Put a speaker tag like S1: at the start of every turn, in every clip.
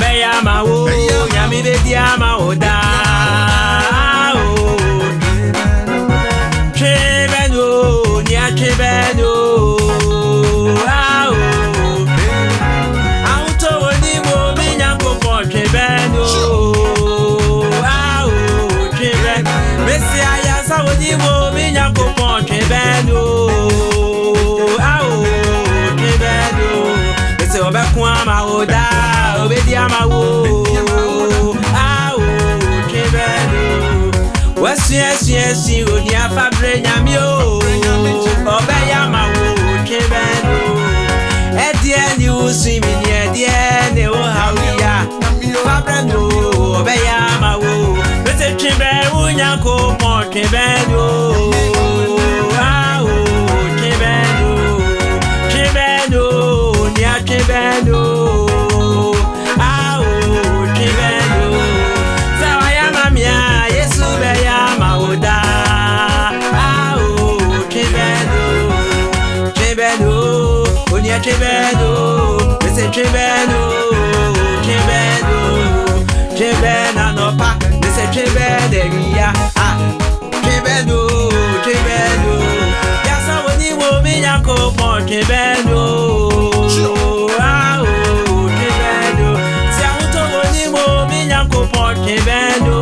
S1: Obeyama wo, yami be diama oda. Chebeno, nia chebeno. Auto woni wo mi nyanko po chebeno. Chebeno, Messi ayasa woni wo mi nyanko po chebeno. Chebeno, Messi obekwa ma oda, obediama wo. Yes, you near Fabre Yamio, Obeyama, Chebeno. At the end, you will see me near the end, they will have me. Fabrano, Obeyama, Mr. Chebeno, Yanko, Chebeno. Chebeno, near Chebeno. Chebeno, Mr. Chebeno, Chebeno, no pa, Mr. Chebeno, Chebeno, Yasa woni wo mi yanko po Chebeno, Chebeno, si auto woni wo mi yanko po Chebeno.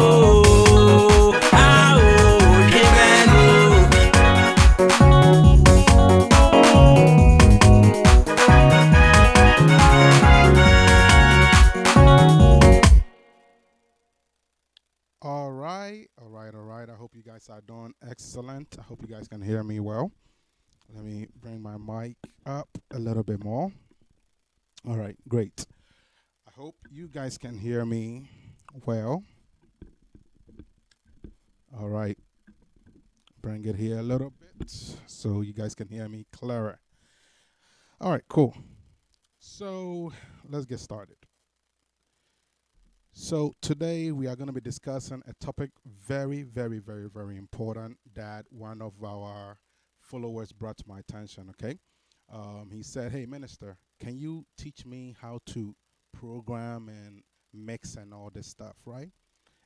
S2: All right. I hope you guys are doing excellent. I hope you guys can hear me well. Let me bring my mic up a little bit more. All right, great. I hope you guys can hear me well. All right. Bring it here a little bit so you guys can hear me clearer. All right, cool. So let's get started. So today we are going to be discussing a topic very, very, very, very important that one of our followers brought to my attention, okay? He said, hey, Minister, can you teach me how to program and mix and all this stuff, right?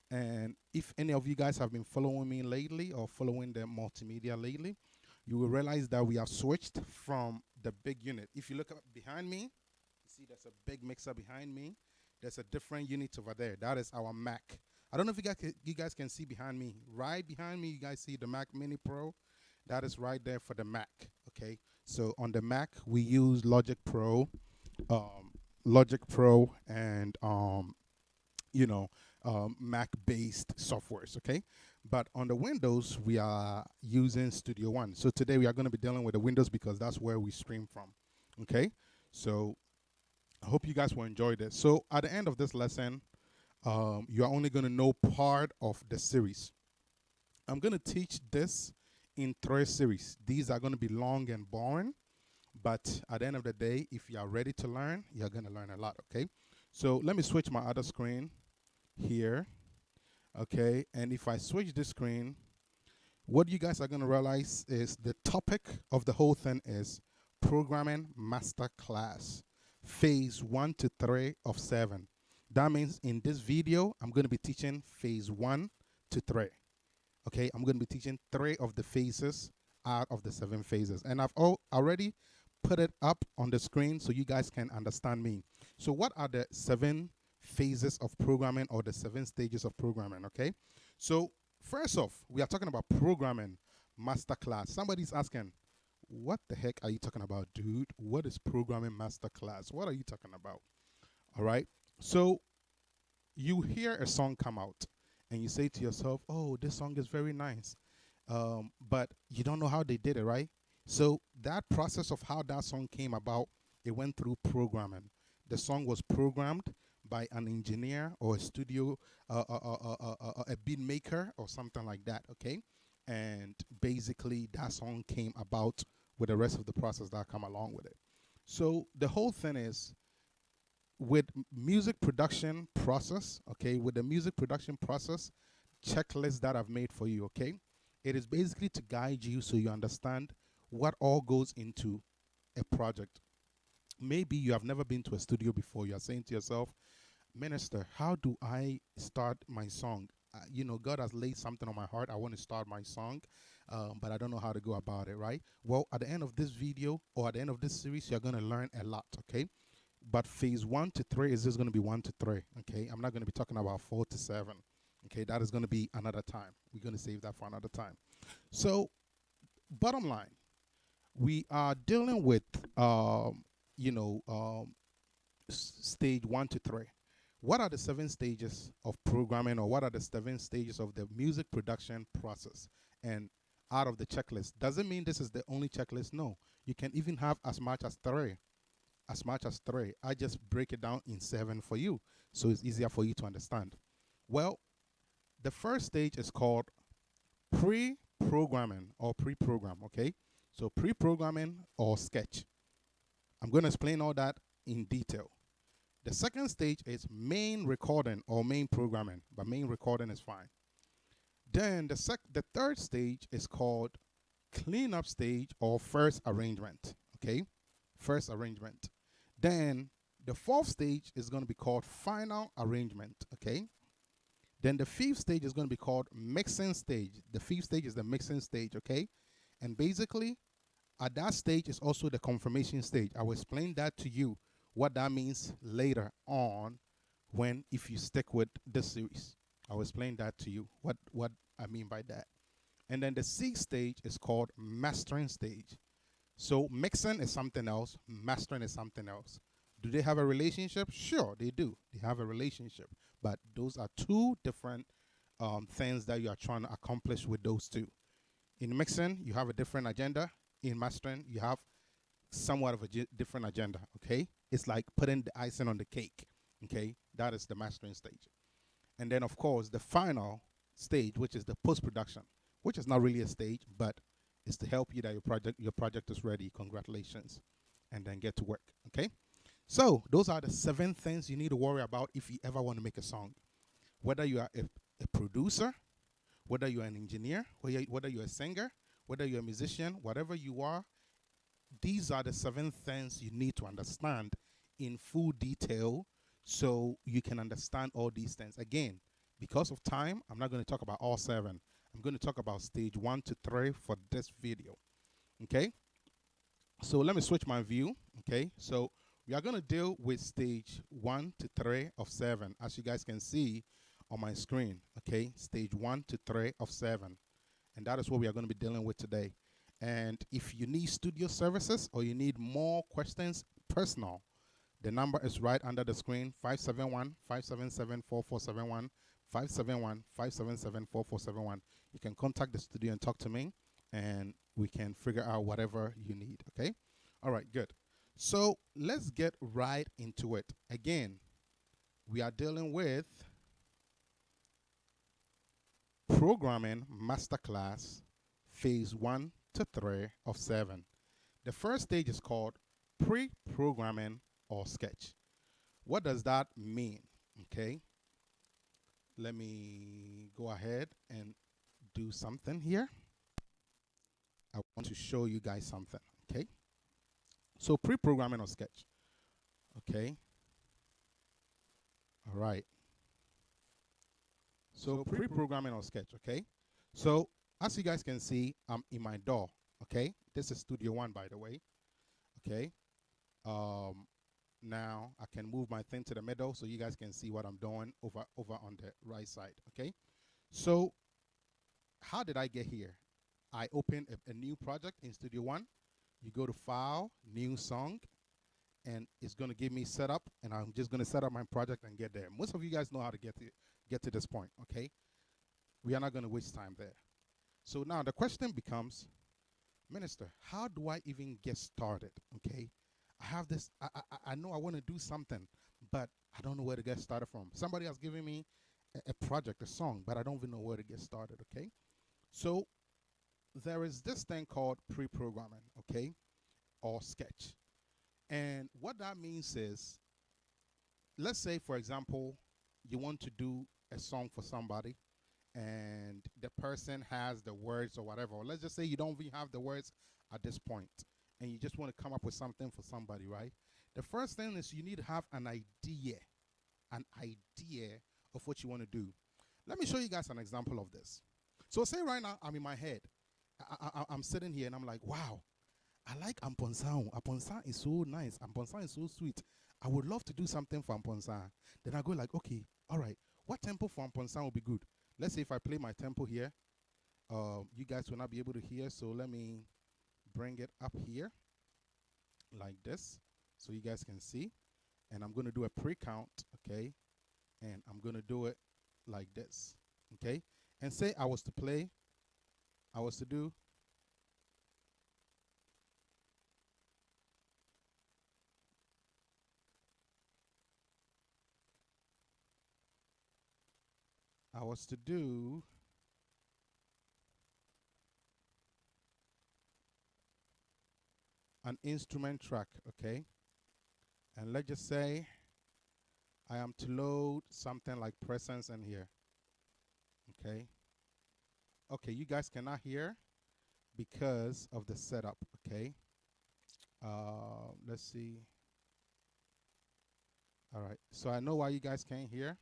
S2: And if any of you guys have been following me lately or following the multimedia lately, you will realize that we have switched from the big unit. If you look up behind me, you see there's a big mixer behind me. There's a different unit over there. That is our Mac. I don't know if you guys can see behind me. Right behind me, you guys see the Mac Mini Pro. That is right there for the Mac, okay? So on the Mac, we use Logic Pro and, Mac-based softwares, okay? But on the Windows, we are using Studio One. So today we are going to be dealing with the Windows because that's where we stream from, okay? So I hope you guys will enjoy this. So at the end of this lesson, you are only going to know part of the series. I'm going to teach this in 3 series. These are going to be long and boring, but at the end of the day, if you are ready to learn, you're going to learn a lot, okay? So let me switch my other screen here, okay? And if I switch this screen, what you guys are going to realize is the topic of the whole thing is Programming Masterclass. Phase 1 to 3 of 7. That means in this video, I'm going to be teaching phase 1 to 3. Okay, I'm going to be teaching 3 of the phases out of the 7 phases. And I've already put it up on the screen so you guys can understand me. So what are the 7 phases of programming or the 7 stages of programming, okay? So first off, we are talking about Programming Masterclass. Somebody's asking, what the heck are you talking about, dude? What is Programming Masterclass? What are you talking about? All right. So you hear a song come out and you say to yourself, oh, this song is very nice. But you don't know how they did it, right? So that process of how that song came about, it went through programming. The song was programmed by an engineer or a studio, a beat maker or something like that, okay? And basically that song came about with the rest of the process that come along with it. So the whole thing is with music production process, okay, with the music production process checklist that I've made for you, okay, it is basically to guide you so you understand what all goes into a project. Maybe you have never been to a studio before. You are saying to yourself, Minister, how do I start my song? God has laid something on my heart. I want to start my song, but I don't know how to go about it, right? Well, at the end of this video or at the end of this series, you're going to learn a lot, okay? But phase 1 to 3 is just going to be 1 to 3, okay? I'm not going to be talking about 4 to 7, okay? That is going to be another time. We're going to save that for another time. So, bottom line, we are dealing with, you know, stage 1 to 3. What are the 7 stages of programming, or what are the 7 stages of the music production process? And out of the checklist, doesn't mean this is the only checklist. No, you can even have as much as 3. As much as 3. I just break it down in 7 for you, so it's easier for you to understand. Well, the first stage is called pre-programming or pre-program. Okay, so pre-programming or sketch. I'm going to explain all that in detail. The second stage is main recording or main programming, but main recording is fine. Then the third stage is called cleanup stage or first arrangement. Okay, first arrangement. Then the fourth stage is going to be called final arrangement. Okay. Then the fifth stage is going to be called mixing stage. The fifth stage is the mixing stage. Okay, and basically at that stage is also the confirmation stage. I will explain that to you, what that means later on, when if you stick with this series. I'll explain that to you, what I mean by that. And then the sixth stage is called mastering stage. So mixing is something else, mastering is something else. Do they have a relationship? Sure, they do. They have a relationship. But those are two different things that you are trying to accomplish with those two. In mixing, you have a different agenda. In mastering, you have somewhat of a different agenda, okay? It's like putting the icing on the cake, okay? That is the mastering stage. And then, of course, the final stage, which is the post-production, which is not really a stage, but it's to help you that your project is ready. Congratulations. And then get to work, okay? So those are the 7 things you need to worry about if you ever want to make a song. Whether you are a producer, whether you're an engineer, whether you're a singer, whether you're a musician, whatever you are, these are the 7 things you need to understand in full detail so you can understand all these things. Again, because of time, I'm not going to talk about all 7. I'm going to talk about stage 1 to 3 for this video. Okay? So let me switch my view. Okay? So we are going to deal with stage 1 to 3 of 7, as you guys can see on my screen. Okay? Stage 1 to 3 of 7. And that is what we are going to be dealing with today. And if you need studio services or you need more questions personal, the number is right under the screen, 571-577-4471, 571-577-4471. You can contact the studio and talk to me, and we can figure out whatever you need, okay? All right, good. So let's get right into it. Again, we are dealing with Programming Masterclass Phase 1 to 3 of 7. The first stage is called pre-programming or sketch. What does that mean? Okay. Let me go ahead and do something here. I want to show you guys something. Okay. So pre-programming or sketch. Okay. All right. So pre-programming or sketch. Okay. So as you guys can see, I'm in my DAW. Okay. This is Studio One, by the way. Okay. Now I can move my thing to the middle so you guys can see what I'm doing over on the right side. Okay. So how did I get here? I opened a new project in Studio One. You go to File, New Song, and it's going to give me setup, and I'm just going to set up my project and get there. Most of you guys know how to get to this point. Okay. We are not going to waste time there. So now the question becomes, Minister, how do I even get started? Okay. I have this, I know I want to do something, but I don't know where to get started from. Somebody has given me a project, a song, but I don't even know where to get started, okay? So there is this thing called pre-programming, okay, or sketch. And what that means is, let's say, for example, you want to do a song for somebody, and the person has the words or whatever. Or let's just say you don't even have the words at this point, and you just want to come up with something for somebody, right? The first thing is you need to have an idea. an idea of what you want to do. Let me show you guys an example of this. So say right now I'm in my head. I'm sitting here and I'm like, wow, I like Amponsan. Amponsan is so nice. Amponsan is so sweet. I would love to do something for Amponsan. Then I go like, okay, all right, what tempo for Amponsan will be good? Let's say if I play my tempo here, you guys will not be able to hear. So let me bring it up here like this so you guys can see. And I'm going to do a pre-count, okay? And I'm going to do it like this, okay? And say I was to play, I was to do an instrument track, okay? And let's just say I am to load something like presence in here, okay? Okay, you guys cannot hear because of the setup, okay? Let's see. All right, so I know why you guys can't hear.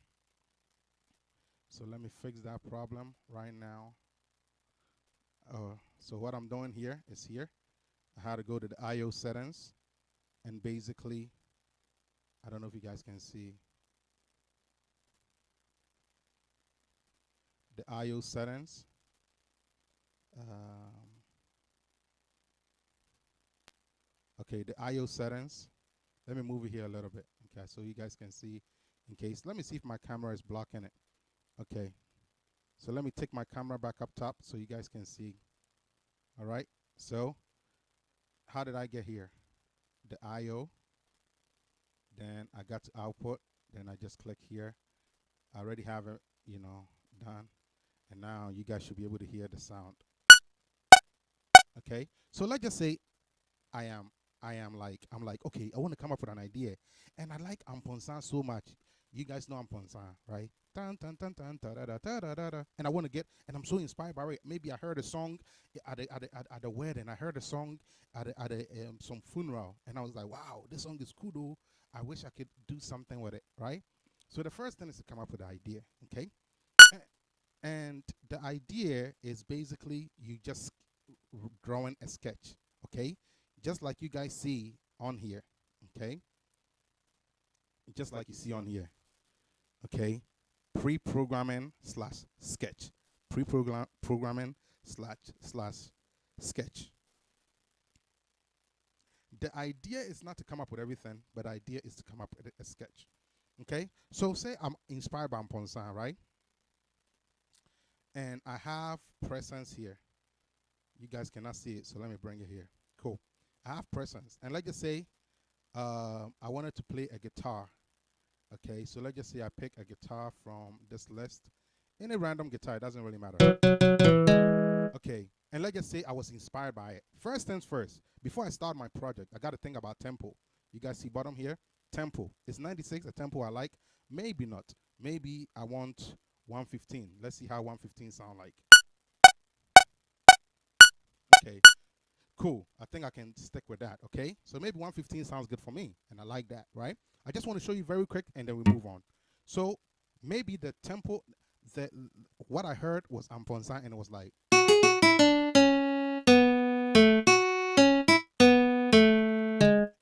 S2: So let me fix that problem right now. So what I'm doing here is here. I had to go to the I/O settings, and basically, I don't know if you guys can see the I/O settings. Okay, the I/O settings. Let me move it here a little bit, okay, so you guys can see. In case, let me see if my camera is blocking it. Okay, so let me take my camera back up top so you guys can see. All right, so how did I get here? The I/O, then I got to output, then I just click here. I already have it, you know, done, and now you guys should be able to hear the sound. Okay, so let's just say I'm like, okay, I want to come up with an idea, and I like Amponsan so much. You guys know Amponsan, right? Dun, dun, dun, dun, da, da, da, da, da, da, da. And I want to get, and I'm so inspired by it. Maybe I heard a song at the wedding. I heard a song at some funeral, and I was like, wow, this song is cool though. I wish I could do something with it, right? So the first thing is to come up with an idea, okay? And the idea is basically you just drawing a sketch, okay? Just like you guys see on here, okay? Just like you see on here, okay? Pre-programming slash sketch. Pre-programming slash sketch. The idea is not to come up with everything, but the idea is to come up with a sketch, okay? So say I'm inspired by Amponsan, right? And I have presence here. You guys cannot see it, so let me bring it here. Cool. I have presence, and let's just say I wanted to play a guitar. Okay, so let's just say I pick a guitar from this list. Any random guitar, it doesn't really matter. Okay, and let's just say I was inspired by it. First things first, before I start my project, I got to think about tempo. You guys see bottom here? Tempo. Is 96 a tempo I like? Maybe not. Maybe I want 115. Let's see how 115 sound like. Okay, cool. I think I can stick with that, okay? So maybe 115 sounds good for me, and I like that, right? I just want to show you very quick, and then we move on. So maybe the tempo, what I heard was Amponsan, and it was like.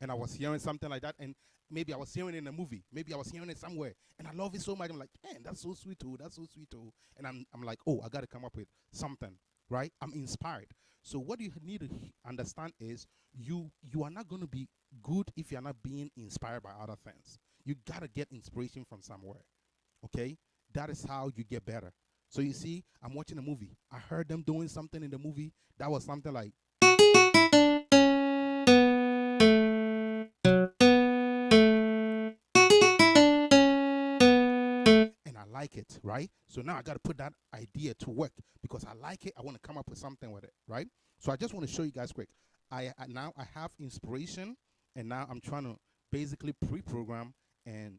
S2: And I was hearing something like that, and maybe I was hearing it in a movie. Maybe I was hearing it somewhere, and I love it so much. I'm like, man, that's so sweet too. That's so sweet too. And I'm like, oh, I got to come up with something, right? I'm inspired. So what you need to understand is you are not going to be good if you're not being inspired by other things. You got to get inspiration from somewhere, okay? That is how you get better. So you see, I'm watching a movie. I heard them doing something in the movie that was something like. And I like it, right? So now I got to put that idea to work because I like it. I want to come up with something with it, right? So I just want to show you guys quick. Now I have inspiration, and now I'm trying to basically pre-program and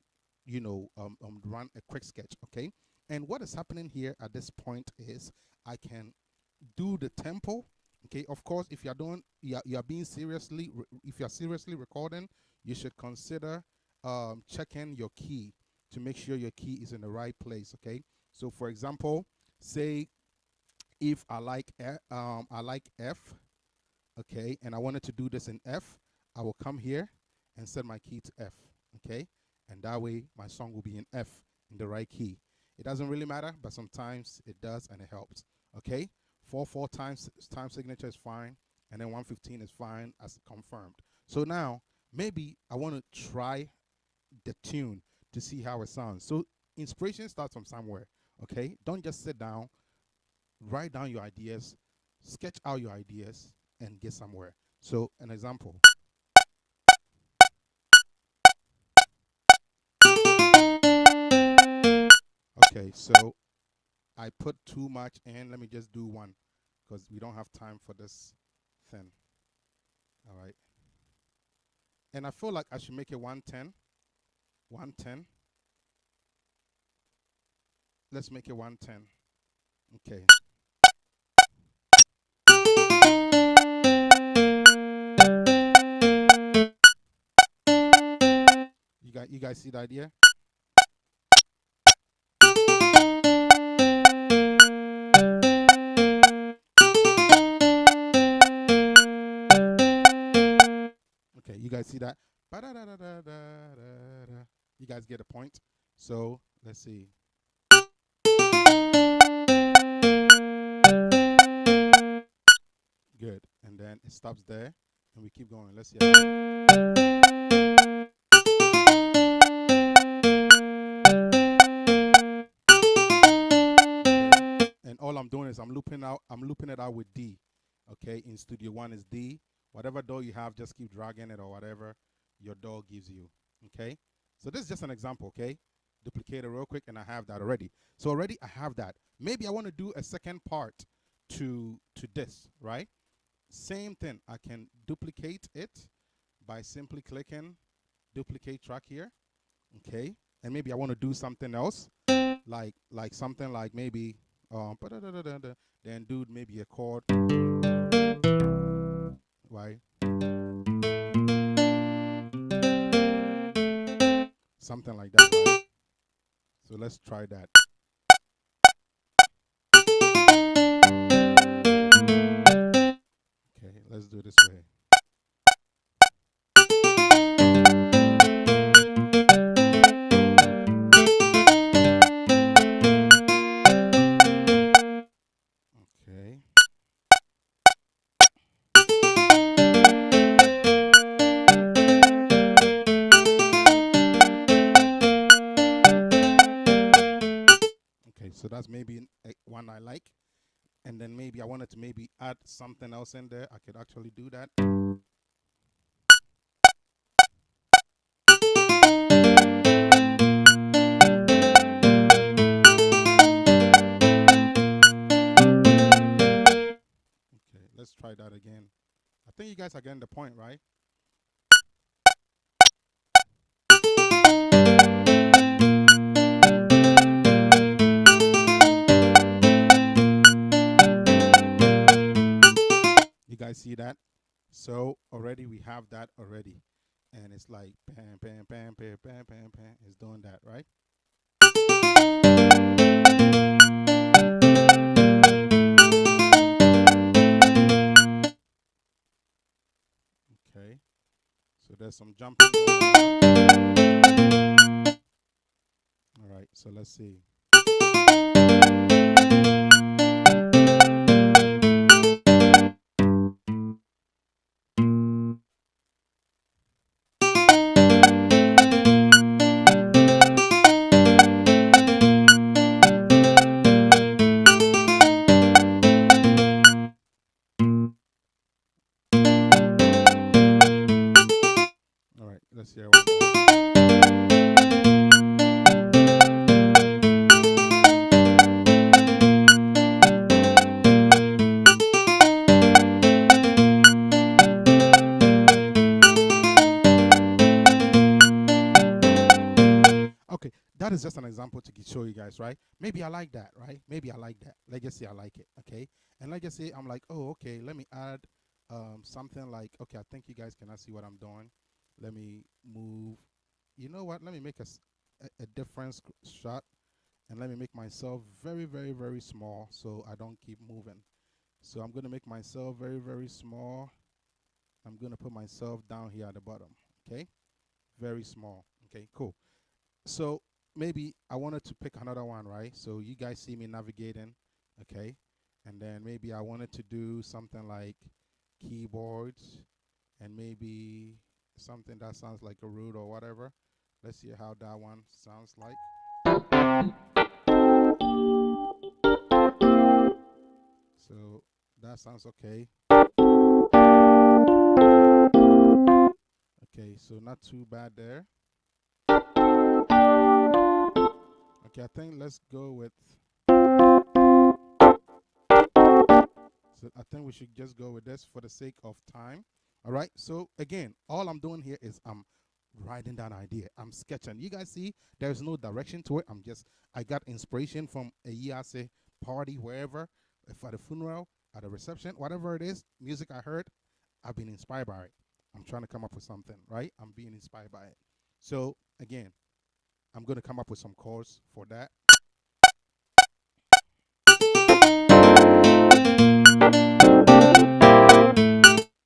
S2: run a quick sketch, okay? And what is happening here at this point is I can do the tempo, okay? Of course, if you're doing, you're being if you're seriously recording, you should consider checking your key. to make sure your key is in the right place, okay? So for example, say if I like F, okay, and I wanted to do this in F, I will come here and set my key to F, okay? And that way my song will be in F, in the right key. It doesn't really matter, but sometimes it does and it helps, okay? 4/4 time signature is fine, and then 115 is fine as confirmed. So now maybe I want to try the tune to see how it sounds. So inspiration starts from somewhere, okay? Don't just sit down, write down your ideas, sketch out your ideas, and get somewhere. So an example. Okay, so I put too much in. Let me just do one because we don't have time for this thing. All right. And I feel like I should make it 110. 110. Let's make it 110. Okay. You guys see the idea? Okay, you guys see that? Ba-da-da-da-da-da-da. You guys get a point? So let's see. Good. And then it stops there and we keep going. Let's see. And all I'm doing is I'm looping it out with D. Okay, in Studio One is D. Whatever DAW you have, just keep dragging it or whatever your DAW gives you. Okay, so this is just an example. Okay, duplicate it real quick, and I have that already. So already I have that. Maybe I want to do a second part to this, right? Same thing. I can duplicate it by simply clicking duplicate track here. Okay, and maybe I want to do something else, like something like maybe then do maybe a chord, right? Something like that, right? So let's try that. Okay, let's do it this way. Okay. Okay, so that's maybe one I like. And then maybe I wanted to maybe add something else in there. I could actually do that. Okay, let's try that again. I think you guys are getting the point, right? You guys see that? So already we have that already. And it's like bam, bam, bam, bam, bam, bam, bam. It's doing that, right? Okay. So there's some jumping going on. All right, so let's see. All right, let's hear one more. Okay, that is just an example to show you guys, right? Maybe I like that, right? Maybe I like that. Let's just say I like it, okay? And let's just say I'm like, oh, okay, let me add something like, okay, I think you guys cannot see what I'm doing. Let me move. You know what? Let me make a different shot, and let me make myself very, very, very small so I don't keep moving. So I'm going to make myself very, very small. I'm going to put myself down here at the bottom, okay? Very small, okay, cool. So maybe I wanted to pick another one, right? So you guys see me navigating, okay? And then maybe I wanted to do something like keyboards and maybe something that sounds like a root or whatever. Let's see how that one sounds like. So that sounds okay. Okay, so not too bad there. Okay, I think let's go with, so I think we should just go with this for the sake of time. All right, so again, all I'm doing here is I'm writing down idea. I'm sketching. You guys see there's no direction to it. I got inspiration from a Yase party, wherever, if at a funeral, at a reception, whatever it is, music I heard, I've been inspired by it. I'm trying to come up with something, right? I'm being inspired by it. So again, I'm going to come up with some chords for that.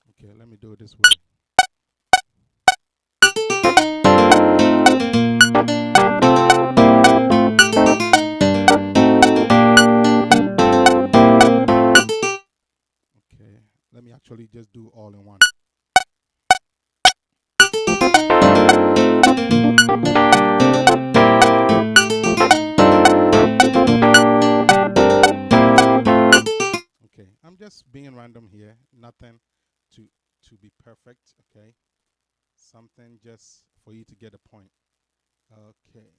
S2: Okay, let me do it this way. Okay, let me actually just do all in one. Okay, I'm just being random here. Nothing to be perfect, okay? Something just for you to get a point. Okay.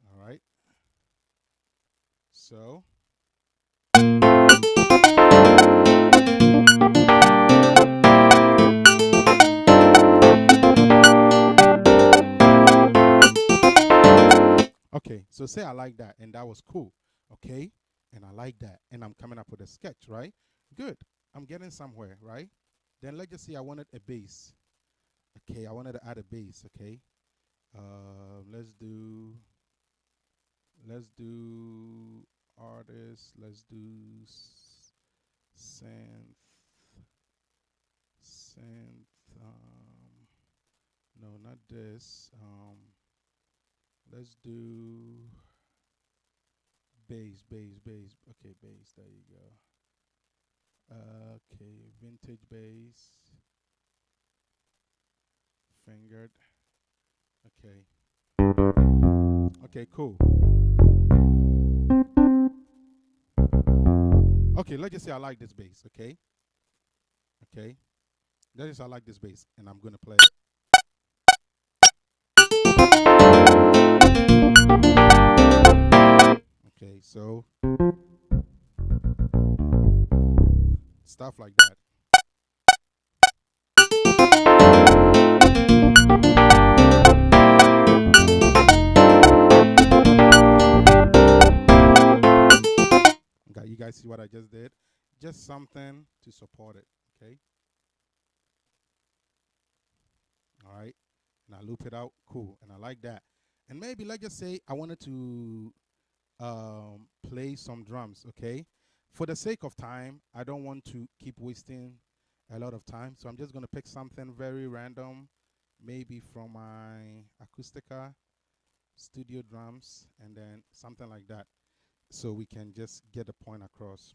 S2: All right. So okay, so say I like that, and that was cool, okay? And I like that, and I'm coming up with a sketch, right? Good. I'm getting somewhere, right? Then let's just say I wanted a bass. Okay, I wanted to add a bass, okay? Let's do artist, let's do synth, no, not this, let's do bass, okay, bass, there you go. Okay, vintage bass, fingered, okay. Okay, cool. Okay, let's just say I like this bass, okay? Okay. Let's just say I like this bass, and I'm going to play it. Okay, so stuff like that. Okay, you guys see what I just did? Just something to support it, okay? All right, and I loop it out, cool, and I like that. And maybe let's just say I wanted to play some drums, okay? For the sake of time, I don't want to keep wasting a lot of time, so I'm just going to pick something very random, maybe from my Acoustica studio drums, and then something like that, so we can just get the point across.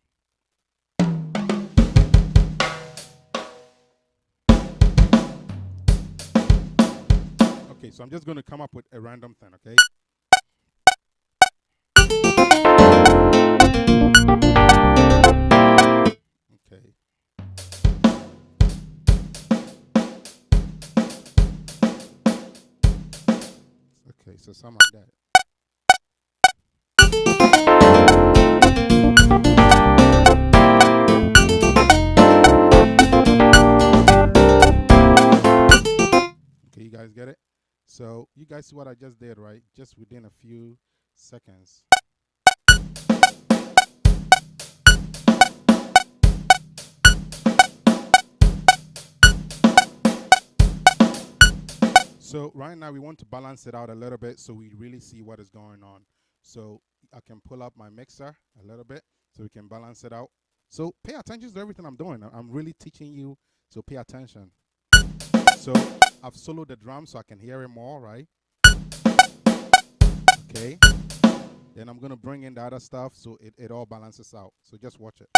S2: Okay, so I'm just going to come up with a random thing, okay? Okay. Okay, so something like that. Okay, you guys get it? So you guys see what I just did, right? Just within a few seconds. So right now we want to balance it out a little bit so we really see what is going on. So I can pull up my mixer a little bit so we can balance it out. So pay attention to everything I'm doing. I'm really teaching you, so pay attention. So I've soloed the drum so I can hear it more, right? Okay. Then I'm going to bring in the other stuff so it all balances out. So just watch it.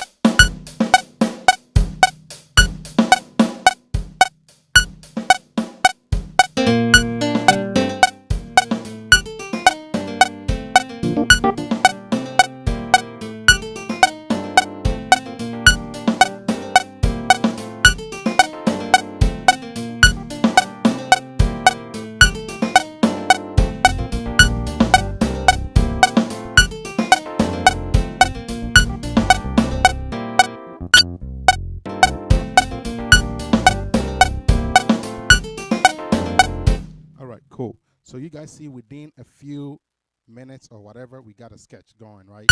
S2: Cool. So you guys see within a few minutes or whatever, we got a sketch going, right?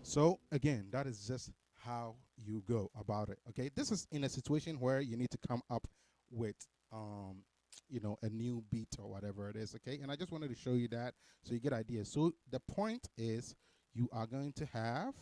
S2: So again, that is just how you go about it. Okay, this is in a situation where you need to come up with a new beat or whatever it is. Okay, and I just wanted to show you that so you get ideas. So the point is you are going to have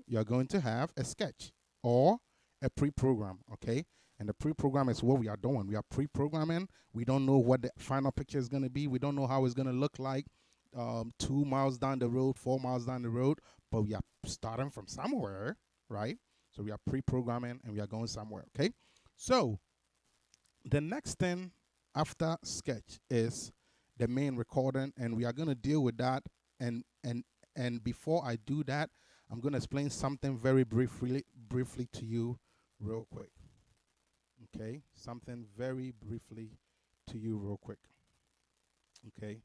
S2: you're going to have a sketch or a pre-program, okay? And the pre-program is what we are doing. We are pre-programming. We don't know what the final picture is going to be. We don't know how it's going to look like 2 miles down the road, 4 miles down the road, but we are starting from somewhere, right? So we are pre-programming and we are going somewhere, okay? So the next thing after sketch is the main recording, and we are going to deal with that. And before I do that, I'm going to explain something very briefly to you real quick. Okay? Something very briefly to you real quick. Okay?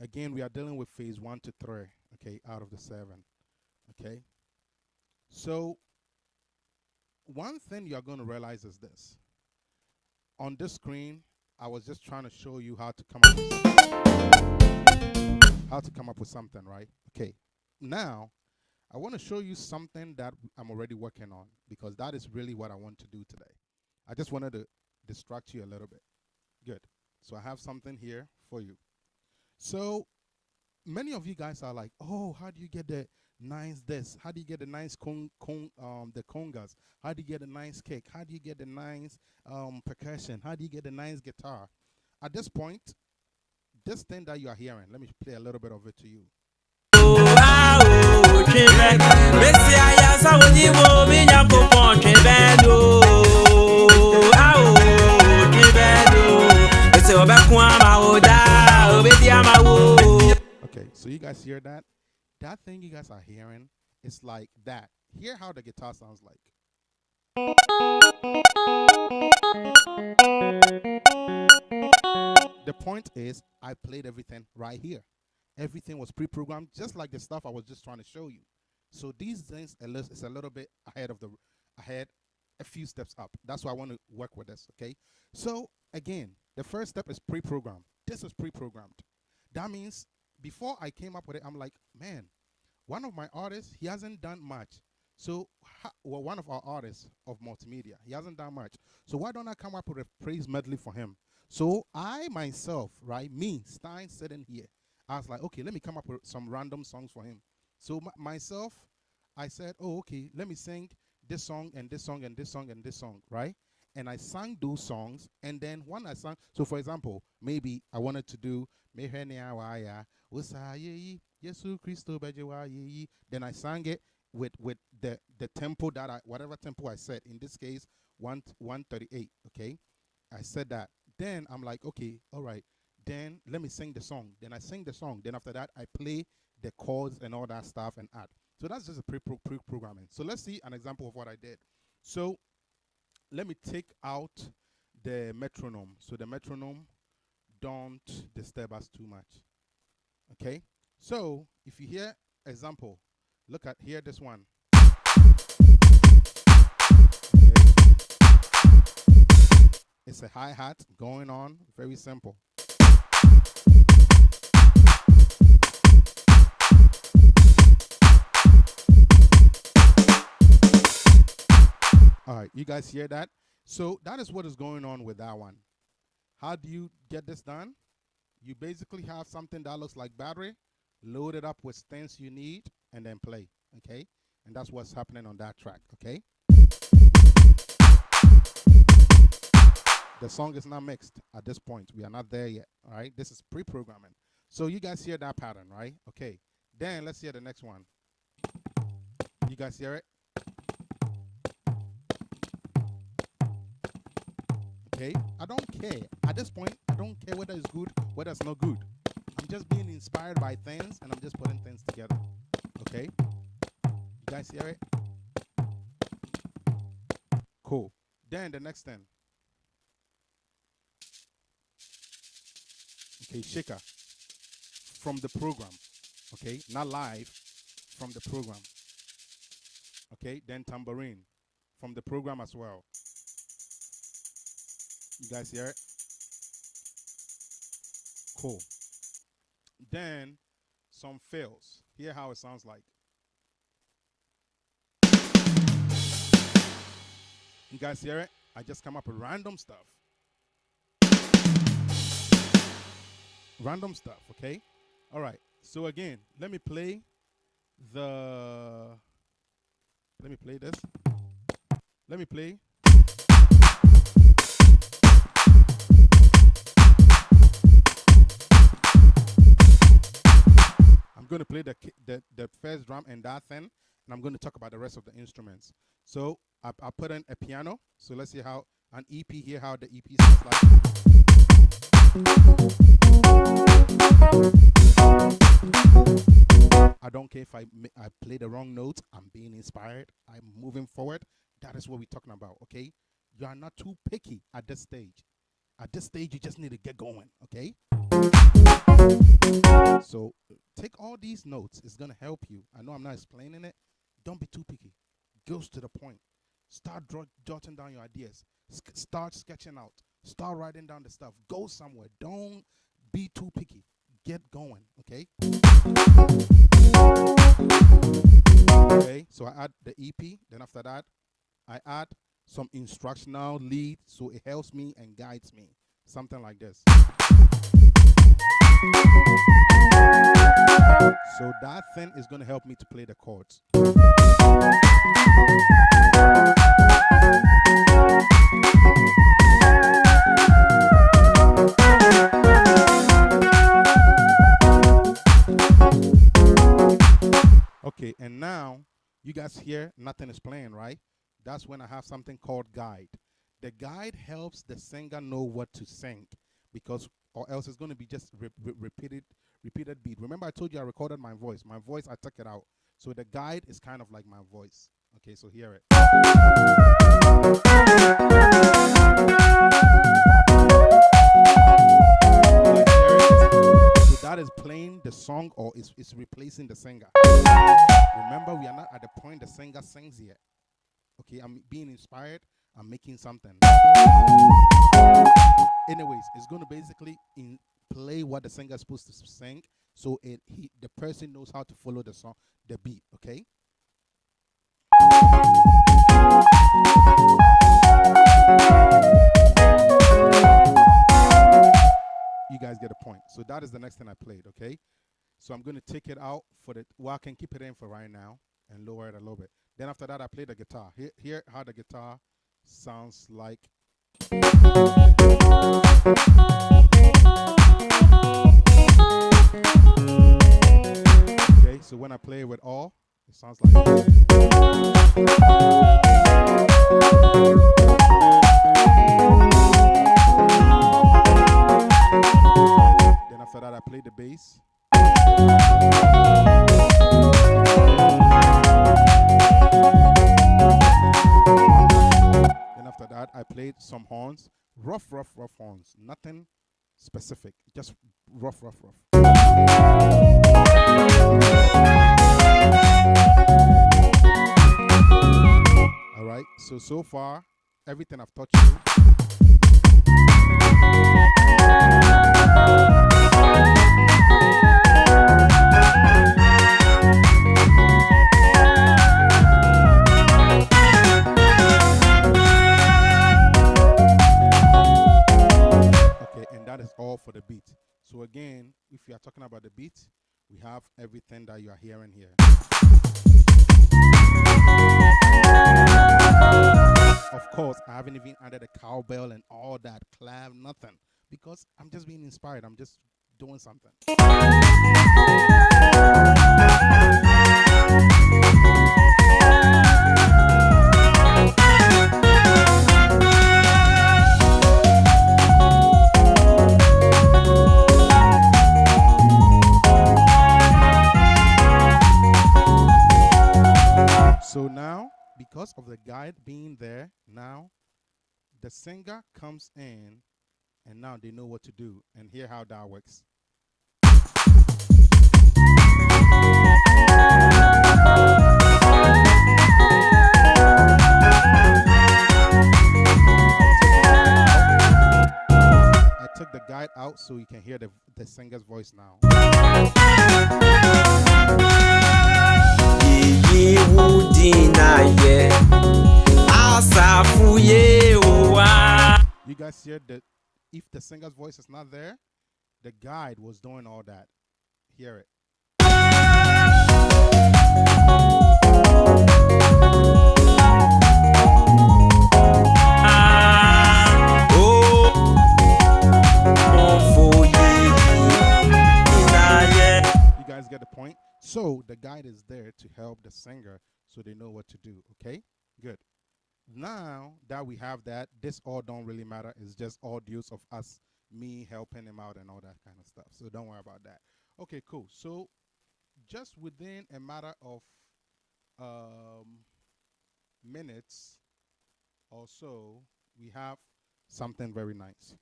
S2: Again, we are dealing with phase 1 to 3, okay, out of the 7. Okay? So, one thing you're going to realize is this. On this screen, I was just trying to show you how to come up with something, right? Okay. Now, I want to show you something that I'm already working on, because that is really what I want to do today. I just wanted to distract you a little bit. Good. So I have something here for you. So many of you guys are like, oh, how do you get the nice this? How do you get the nice the congas? How do you get a nice kick? How do you get the nice percussion? How do you get the nice guitar? At this point, this thing that you are hearing, let me play a little bit of it to you. Okay, so you guys hear that? That thing you guys are hearing is like that. Hear how the guitar sounds like. The point is, I played everything right here. Everything was pre-programmed, just like the stuff I was just trying to show you. So these things is a little bit ahead, a few steps up. That's why I want to work with this, okay? So again, the first step is pre-programmed. This is pre-programmed. That means before I came up with it, I'm like, man, one of my artists, he hasn't done much. So, one of our artists of multimedia, he hasn't done much. So why don't I come up with a praise medley for him? So I myself, right, me, Stein, sitting here, I was like, okay, let me come up with some random songs for him. So myself, I said, oh, okay, let me sing this song and this song and this song and this song, right? And I sang those songs, and then when I sang, so for example, maybe I wanted to do then I sang it with the tempo that whatever tempo I set, in this case 138, okay? I said that. Then I'm like, okay, all right, then let me sing the song. Then I sing the song. Then after that, I play the chords and all that stuff and add. So that's just a pre-programming. So let's see an example of what I did. So let me take out the metronome. So the metronome, don't disturb us too much. Okay? So if you hear example, hear this one. Okay. It's a hi-hat going on, very simple. All right, you guys hear that? So that is what is going on with that one. How do you get this done? You basically have something that looks like battery, load it up with strings you need, and then play, okay? And that's what's happening on that track, okay? The song is not mixed at this point. We are not there yet, all right? This is pre-programming. So you guys hear that pattern, right? Okay, then let's hear the next one. You guys hear it? Okay, I don't care. At this point, I don't care whether it's good, whether it's not good. I'm just being inspired by things, and I'm just putting things together. Okay? You guys hear it? Cool. Then the next thing. Okay, shaker. From the program. Okay? Not live. From the program. Okay? Then tambourine. From the program as well. You guys hear it? Cool. Then some fills. Hear how it sounds like. You guys hear it? I just come up with random stuff. Random stuff, okay? All right. So again, let me play this. Let me play. I'm going to play the first drum and that thing, and I'm going to talk about the rest of the instruments. So I put in a piano. So let's see how an EP here, how the EP sounds like. I don't care if I play the wrong notes. I'm being inspired. I'm moving forward. That is what we're talking about, okay? You are not too picky at this stage. At this stage, you just need to get going, okay? So take all these notes. It's going to help you. I know I'm not explaining it. Don't be too picky. Goes to the point. Start jotting down your ideas. Start sketching out. Start writing down the stuff. Go somewhere. Don't be too picky. Get going, okay? Okay, so I add the EP. Then after that, I add some instructional lead so it helps me and guides me. Something like this. So that thing is going to help me to play the chords. Okay, and now you guys hear nothing is playing, right? That's when I have something called guide. The guide helps the singer know what to sing, because or else it's going to be just repeated beat. Remember I told you I recorded my voice. My voice, I took it out. So the guide is kind of like my voice. Okay, so hear it. So that is playing the song, or it's replacing the singer. Remember, we are not at the point the singer sings yet. Okay, I'm being inspired. I'm making something. Anyways, it's going to basically play what the singer is supposed to sing, so the person knows how to follow the song, the beat. Okay. You guys get a point. So that is the next thing I played. Okay. So I'm going to take it out I can keep it in for right now and lower it a little bit. Then after that, I play the guitar. Hear how the guitar sounds like. Okay, so when I play with all, it sounds like. Then after that, I play the bass. After that, I played some horns, rough horns, nothing specific, just rough. All right, so far, everything I've taught you. talking about the beat, we have everything that you are hearing here. Of course, I haven't even added a cowbell and all that, clap, nothing. Because I'm just being inspired. I'm just doing something. So now, because of the guide being there, now the singer comes in and now they know what to do. And hear how that works. I took the guide out so you can hear the singer's voice now. You guys hear that if the singer's voice is not there, the guide was doing all that. Hear it. You guys get the point? So the guide is there to help the singer so they know what to do. Okay? Good. Now that we have that, this all don't really matter. It's just audios of us, me helping him out and all that kind of stuff. So don't worry about that. Okay, cool. So just within a matter of minutes or so, we have something very nice.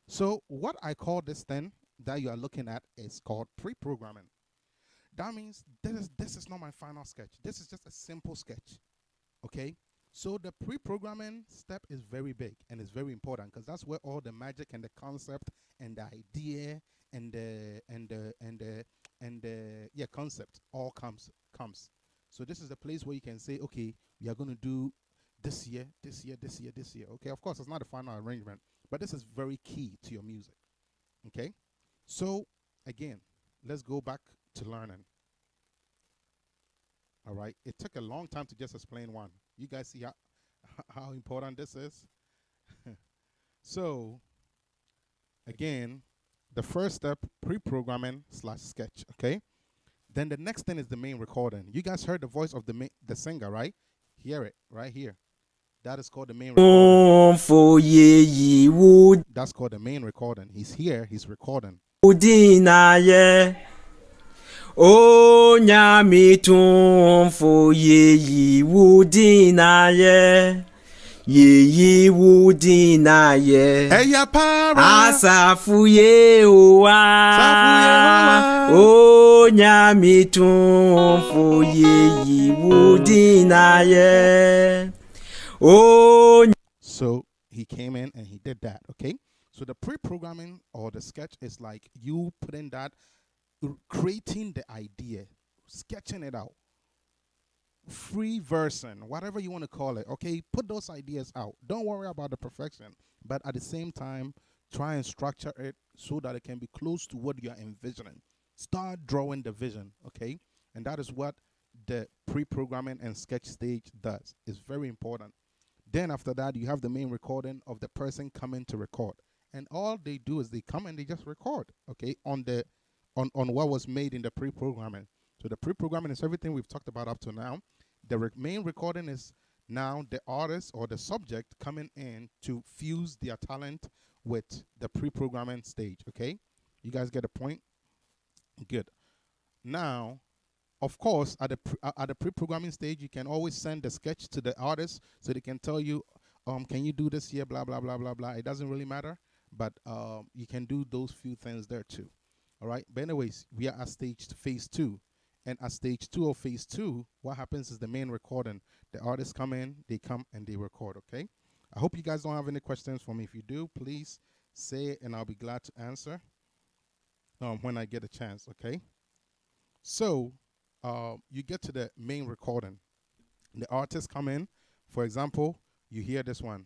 S2: So what I call this thing that you are looking at is called pre-programming. That means this is not my final sketch. This is just a simple sketch. Okay? So the pre-programming step is very big and it's very important because that's where all the magic and the concept and the idea and the concept all comes. So this is the place where you can say, okay, we are going to do this year. Okay, of course, it's not the final arrangement, but this is very key to your music. Okay, so again, let's go back to learning. All right, it took a long time to just explain one. You guys see how important this is? So, again, the first step, pre-programming / sketch, okay? Then the next thing is the main recording. You guys heard the voice of the singer, right? Hear it right here. That is called the main recording. That's called the main recording. He's here, he's recording.
S1: Onyamitun yeyi wudinaye. Yeyi wudinaye.
S2: Eya para.
S1: Asafuye owa. Onyamitun yeyi wudinaye.
S2: So he came in and he did that, okay? So the pre-programming or the sketch is like you putting that, creating the idea, sketching it out, free version, whatever you want to call it, okay? Put those ideas out. Don't worry about the perfection, but at the same time, try and structure it so that it can be close to what you're envisioning. Start drawing the vision, okay? And that is what the pre-programming and sketch stage does. It's very important. Then after that, you have the main recording of the person coming to record. And all they do is they come and they just record, okay, on what was made in the pre-programming. So the pre-programming is everything we've talked about up to now. The main recording is now the artist or the subject coming in to fuse their talent with the pre-programming stage, okay? You guys get the point? Good. Now, of course, at the pre-programming stage, you can always send the sketch to the artist so they can tell you, can you do this here, blah, blah, blah, blah, blah. It doesn't really matter, but you can do those few things there too. All right. But anyways, we are at phase 2. And at stage 2 of phase 2, what happens is the main recording. The artists come in, they come and they record, okay? I hope you guys don't have any questions for me. If you do, please say it and I'll be glad to answer when I get a chance, okay? So you get to the main recording. The artists come in. For example, you hear this one.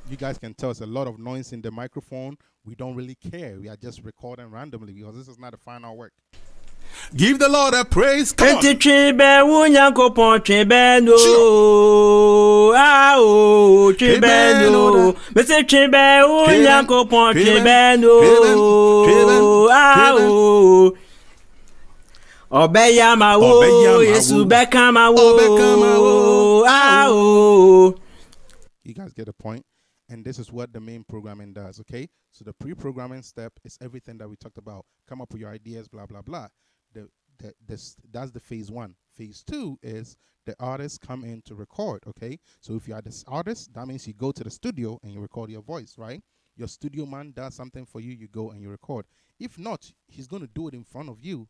S2: You guys can tell it's a lot of noise in the microphone. We don't really care. We are just recording randomly because this is not a final work.
S3: Give the Lord a praise. Come on.
S1: Enti chibe unyankopon chibe no. Chibe no. Mese chibe unyankopon chibe no. Obeya mawo Yesu beka mawo.
S2: You guys get the point? And this is what the main programming does, okay? So the pre-programming step is everything that we talked about. Come up with your ideas, blah, blah, blah. That's the phase one. Phase two is the artists come in to record, okay? So if you are this artist, that means you go to the studio and you record your voice, right? Your studio man does something for you, you go and you record. If not, he's going to do it in front of you,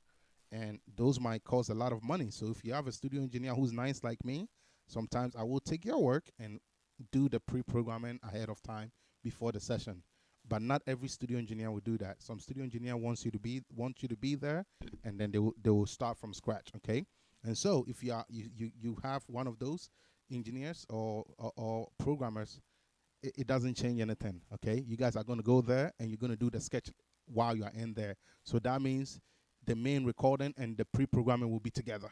S2: and those might cost a lot of money. So if you have a studio engineer who's nice like me, sometimes I will take your work and do the pre-programming ahead of time before the session. But not every studio engineer will do that. Some studio engineer want you to be there, and then they will start from scratch, okay? And so if you have one of those engineers or programmers, it doesn't change anything, okay? You guys are going to go there and you're going to do the sketch while you are in there. So that means the main recording and the pre-programming will be together,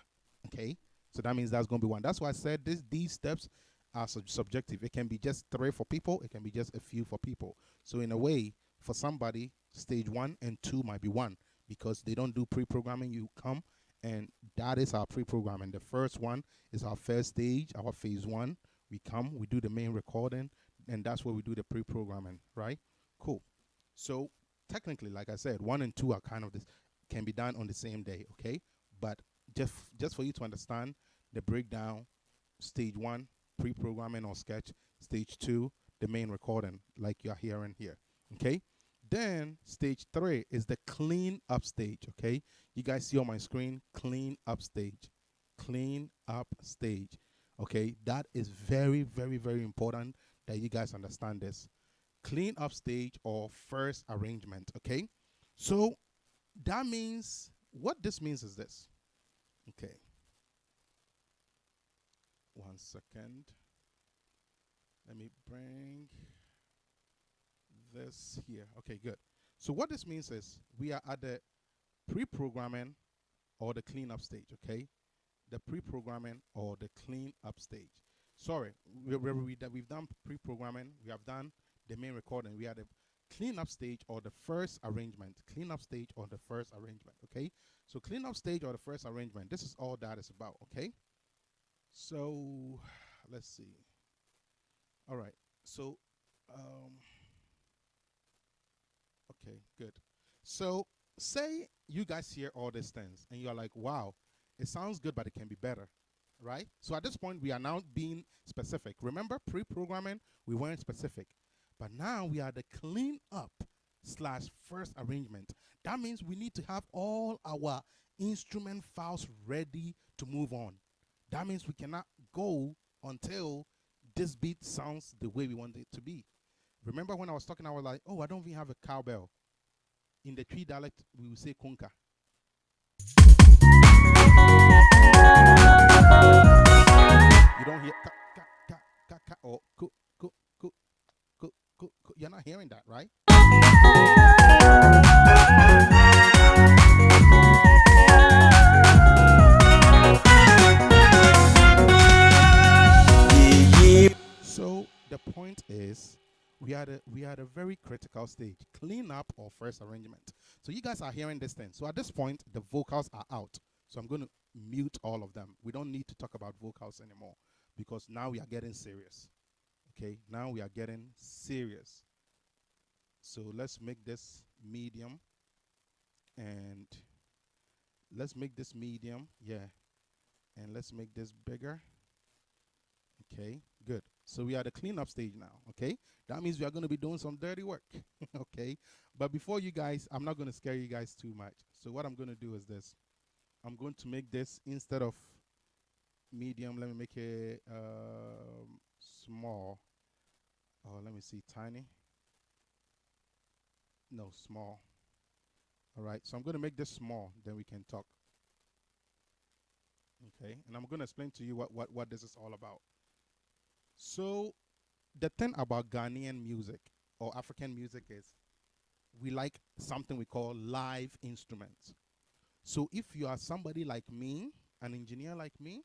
S2: okay? So that means that's going to be one. That's why I said these steps are subjective. It can be just 3 for people. It can be just a few for people. So in a way, for somebody, stage 1 and 2 might be 1 because they don't do pre-programming. You come, and that is our pre-programming. The first one is our first stage, our phase 1. We come, we do the main recording, and that's where we do the pre-programming, right? Cool. So technically, like I said, 1 and 2 are kind of this, can be done on the same day, okay? But just for you to understand the breakdown, stage 1, pre-programming or sketch, stage 2, the main recording, like you're hearing here, okay? Then stage 3 is the clean up stage, okay? You guys see on my screen, clean up stage, okay? That is very, very, very important that you guys understand this. Clean up stage or first arrangement, okay? So that means, what this means is this, okay? 1 second. Let me bring this here. Okay, good. So what this means is we are at the pre-programming or the cleanup stage, okay? The pre-programming or the cleanup stage. Sorry, we've done pre-programming, we have done the main recording. We are the cleanup stage or the first arrangement. Cleanup stage or the first arrangement, okay? So cleanup stage or the first arrangement, this is all that is about, okay? So let's see. All right. So okay, good. So say you guys hear all these things and you're like, wow, it sounds good, but it can be better, right? So at this point, we are now being specific. Remember, pre-programming, we weren't specific. But now we are the clean up / first arrangement. That means we need to have all our instrument files ready to move on. That means we cannot go until this beat sounds the way we want it to be. Remember when I was talking, I was like, oh, I don't even have a cowbell. In the Tree dialect, we will say kunka. You don't hear ka, ka, ka, ka, ka, or ku, ku, ku, ku, ku, ku. You're not hearing that, right? So the point is, we are at a very critical stage, clean up or first arrangement. So you guys are hearing this thing. So at this point, the vocals are out. So I'm going to mute all of them. We don't need to talk about vocals anymore because now we are getting serious. Okay, now we are getting serious. So let's make this medium, and let's make this medium, yeah, and let's make this bigger. Okay, good. So we are at the cleanup stage now, okay? That means we are going to be doing some dirty work, okay? But before you guys, I'm not going to scare you guys too much. So what I'm going to do is this. I'm going to make this, instead of medium, let me make it small. Oh, let me see, tiny. No, small. All right, so I'm going to make this small, then we can talk. Okay, and I'm going to explain to you what this is all about. So the thing about Ghanaian music or African music is we like something we call live instruments. So if you are somebody like me, an engineer like me,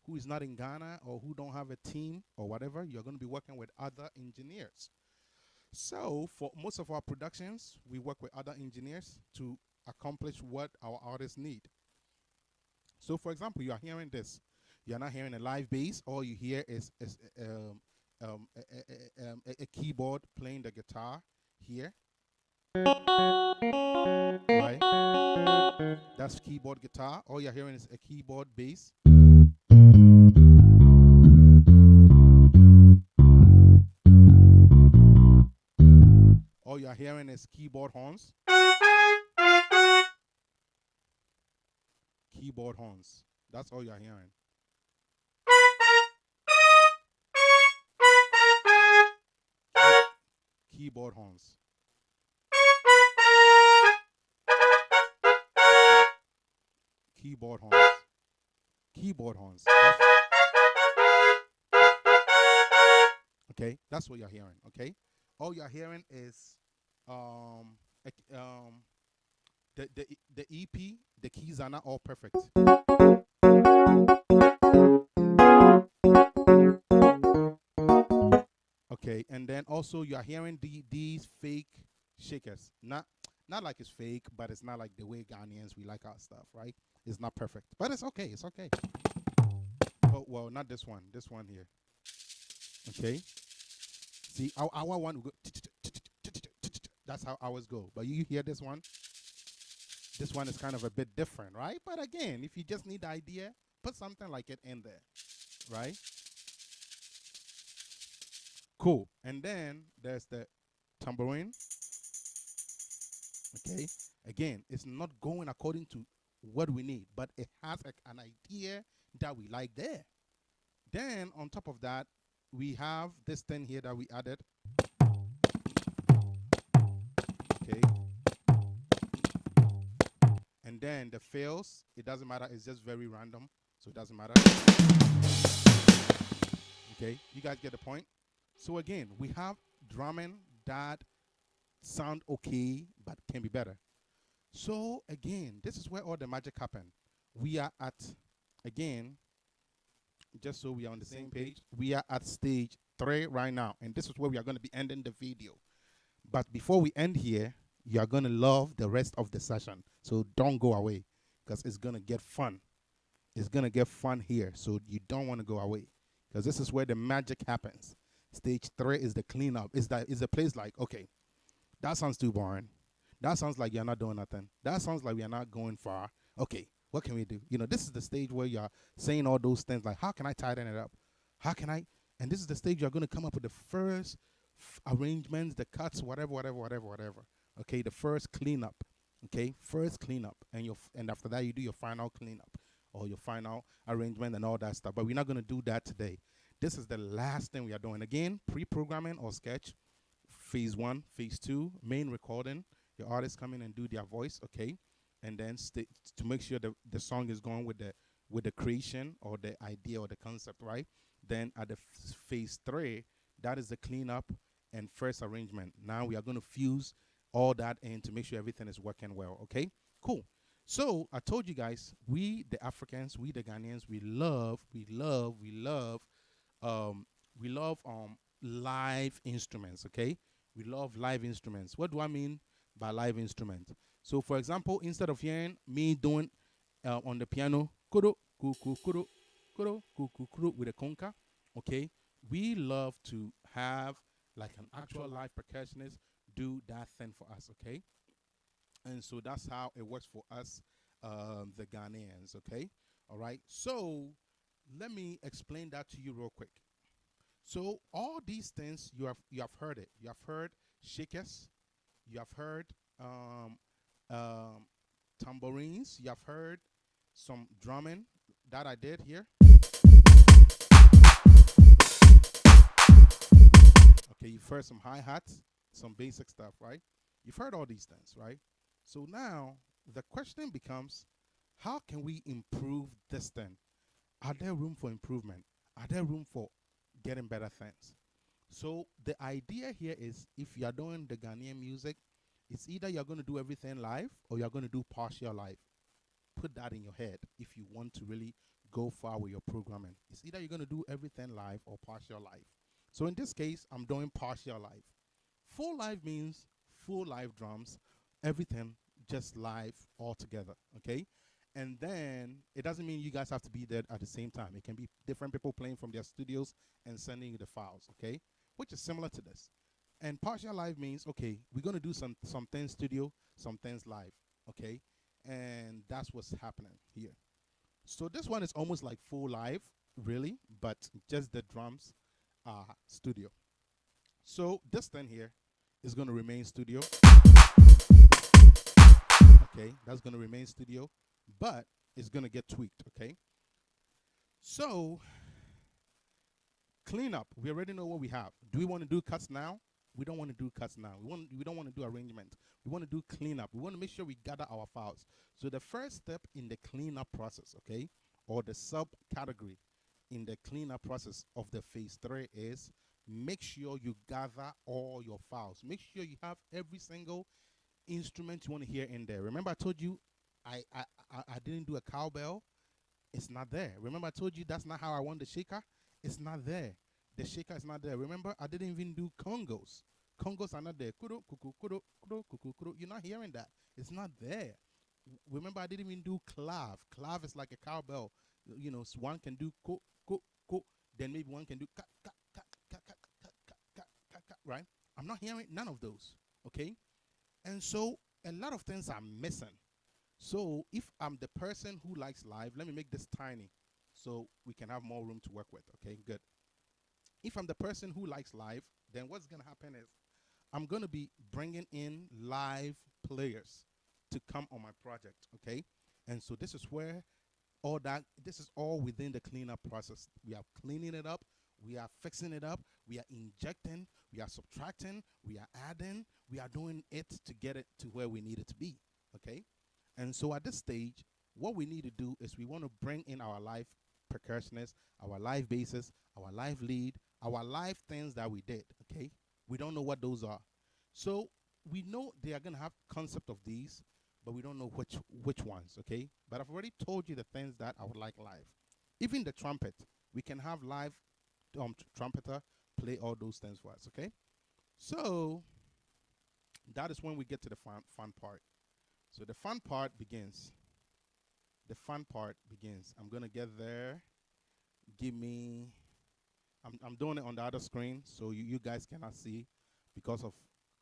S2: who is not in Ghana or who don't have a team or whatever, you're going to be working with other engineers. So for most of our productions, we work with other engineers to accomplish what our artists need. So for example, you are hearing this. You're not hearing a live bass. All you hear is a keyboard playing the guitar here. Right? That's keyboard guitar. All you're hearing is a keyboard bass. All you're hearing is keyboard horns. Keyboard horns. That's all you're hearing. Keyboard horns. Keyboard horns. Keyboard horns. Okay, that's what you're hearing. Okay, all you're hearing is the EP. The keys are not all perfect. Okay, and then also you are hearing these fake shakers. Not like it's fake, but it's not like the way Ghanaians we like our stuff, right? It's not perfect, but it's okay. It's okay. Oh well, not this one. This one here. Okay. See, our one will go. That's how ours go. But you hear this one? This one is kind of a bit different, right? But again, if you just need the idea, put something like it in there, right? Cool. And then there's the tambourine. Okay. Again, it's not going according to what we need, but it has an idea that we like there. Then on top of that, we have this thing here that we added. Okay. And then the fills, it doesn't matter. It's just very random, so it doesn't matter. Okay. You guys get the point? So again, we have drumming that sound okay, but can be better. So again, this is where all the magic happens. We are at, again, just so we are on the same page, we are at stage 3 right now. And this is where we are going to be ending the video. But before we end here, you are going to love the rest of the session. So don't go away, because it's going to get fun. It's going to get fun here. So you don't want to go away, because this is where the magic happens. Stage 3 is the cleanup. Is a place like, okay, that sounds too boring. That sounds like you're not doing nothing. That sounds like we are not going far. Okay, what can we do? You know, this is the stage where you're saying all those things like, how can I tighten it up? How can I? And this is the stage you're going to come up with the first arrangements, the cuts, whatever. Okay, the first cleanup. Okay, first cleanup. And after that, you do your final cleanup or your final arrangement and all that stuff. But we're not going to do that today. This is the last thing we are doing. Again, pre-programming or sketch, phase 1, phase 2, main recording. Your artists come in and do their voice, okay? And then to make sure the song is going with the creation or the idea or the concept, right? Then at the phase 3, that is the cleanup and first arrangement. Now we are going to fuse all that in to make sure everything is working well, okay? Cool. So I told you guys, we the Africans, we the Ghanaians, we love live instruments, okay? We love live instruments. What do I mean by live instrument? So, for example, instead of hearing me doing on the piano, kudo, kudo, kudo, kudo, kudo, kudo, with a conga, okay? We love to have like an actual live percussionist do that thing for us, okay? And so that's how it works for us, the Ghanaians, okay? All right. So let me explain that to you real quick. So all these things you have heard it. You have heard shakers. You have heard tambourines. You have heard some drumming that I did here. Okay, you've heard some hi-hats, some basic stuff, right? You've heard all these things, right? So now the question becomes, how can we improve this thing? Are there room for improvement? Are there room for getting better things? So the idea here is if you are doing the Ghanaian music, it's either you're going to do everything live or you're going to do partial live. Put that in your head if you want to really go far with your programming. It's either you're going to do everything live or partial live. So in this case, I'm doing partial live. Full live means full live drums, everything just live all together, okay? And then it doesn't mean you guys have to be there at the same time. It can be different people playing from their studios and sending you the files, okay? Which is similar to this. And partial live means, okay, we're going to do some things studio, some things live, okay? And that's what's happening here. So this one is almost like full live, really, but just the drums are studio. So this thing here is going to remain studio. Okay, that's going to remain studio, but it's going to get tweaked, okay? So clean up. We already know what we have. Do we want to do cuts now? We don't want to do cuts now. We don't want to do arrangement. We want to do cleanup. We want to make sure we gather our files. So the first step in the cleanup process, okay, or the subcategory in the cleanup process of the phase 3 is make sure you gather all your files. Make sure you have every single instrument you want to hear in there. Remember I told you I didn't do a cowbell. It's not there. Remember I told you that's not how I want the shaker. It's not there. The shaker is not there. Remember, I didn't even do congos. Congos are not there. Kudo, kuku, kudo, kudo, kuku, kudo. You're not hearing that. It's not there. Remember, I didn't even do clav. Clav is like a cowbell. You know, so one can do ko, ko, ko. Then maybe one can do ka, ka, ka, ka, ka, ka, ka, ka, ka, ka, right? I'm not hearing none of those, okay? And so a lot of things are missing. So if I'm the person who likes live, let me make this tiny so we can have more room to work with, okay? Good. If I'm the person who likes live, then what's going to happen is I'm going to be bringing in live players to come on my project, okay? And so this is where this is all within the cleanup process. We are cleaning it up. We are fixing it up. We are injecting. We are subtracting. We are adding. We are doing it to get it to where we need it to be, okay? And so at this stage, what we need to do is we want to bring in our live percussionists, our live bassist, our live lead, our live things that we did, okay? We don't know what those are. So we know they are going to have concept of these, but we don't know which ones, okay? But I've already told you the things that I would like live. Even the trumpet, we can have live trumpeter play all those things for us, okay? So that is when we get to the fun part. So the fun part begins. The fun part begins. I'm going to get there. Give me... I'm doing it on the other screen, so you guys cannot see because of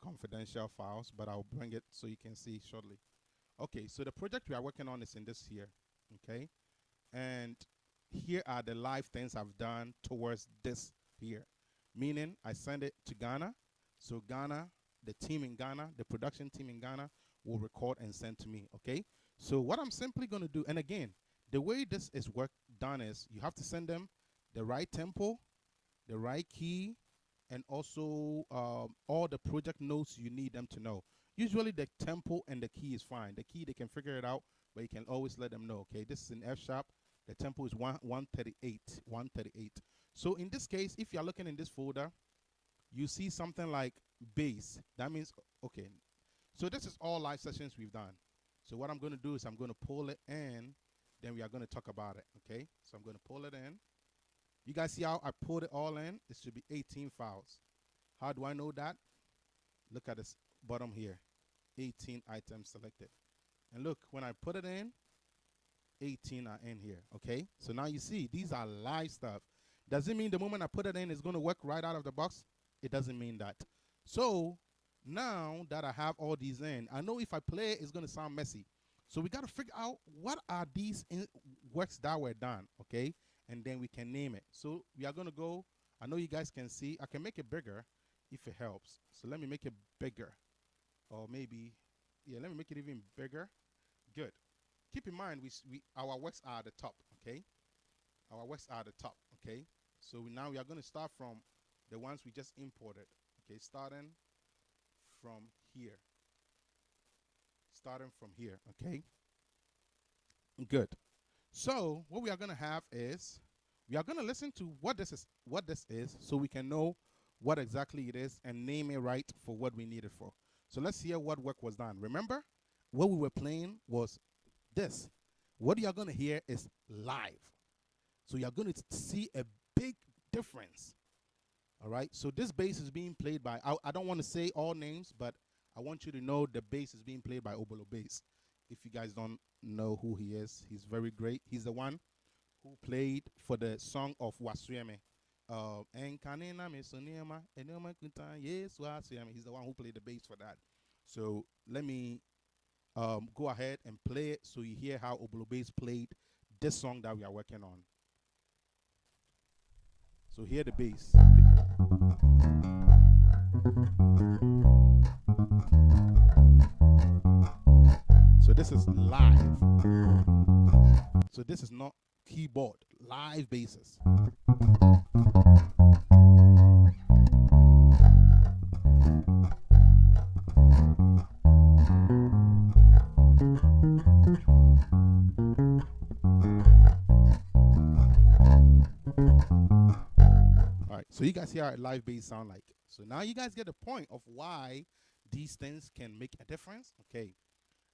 S2: confidential files, but I'll bring it so you can see shortly. Okay, so the project we are working on is in this here, okay? And here are the live things I've done towards this here, meaning I send it to Ghana. So Ghana, the team in Ghana, the production team in Ghana will record and send to me, okay? So what I'm simply going to do, and again, the way this is done is you have to send them the right tempo, the right key, and also all the project notes you need them to know. Usually the tempo and the key is fine. The key, they can figure it out, but you can always let them know, okay, this is in F sharp. The tempo is 138, 138. So in this case, if you're looking in this folder, you see something like bass. That means, okay, so this is all live sessions we've done. So what I'm going to do is I'm going to pull it in, then we are going to talk about it, okay? So I'm going to pull it in. You guys see how I pulled it all in? It should be 18 files. How do I know that? Look at this bottom here. 18 items selected. And look, when I put it in, 18 are in here, okay? So now you see, these are live stuff. Does it mean the moment I put it in, it's going to work right out of the box? It doesn't mean that. So now that I have all these in, I know if I play it, it's going to sound messy. So we got to figure out what are these works that were done, okay? And then we can name it. So we are going to go. I know you guys can see. I can make it bigger if it helps. So let me make it bigger. Or maybe, yeah, let me make it even bigger. Good. Keep in mind, our works are at the top, okay? Our works are at the top, okay? So now we are going to start from the ones we just imported, okay? Starting from here. Starting from here, okay? Good. So what we are going to have is we are going to listen to what this is so we can know what exactly it is and name it right for what we need it for. So let's hear what work was done. Remember, what we were playing was this. What you're going to hear is live. So you're going to see a big difference. All right. So this bass is being played by, I don't want to say all names, but I want you to know the bass is being played by Obolo Bass. If you guys don't know who he is, he's very great. He's the one who played for the song of Wasuyeme. He's the one who played the bass for that. So let me go ahead and play it so you hear how Obolo Bass played this song that we are working on. So hear the bass. So this is live. So this is not keyboard, live basses. So you guys hear how a live bass sound like. So now you guys get the point of why these things can make a difference. Okay.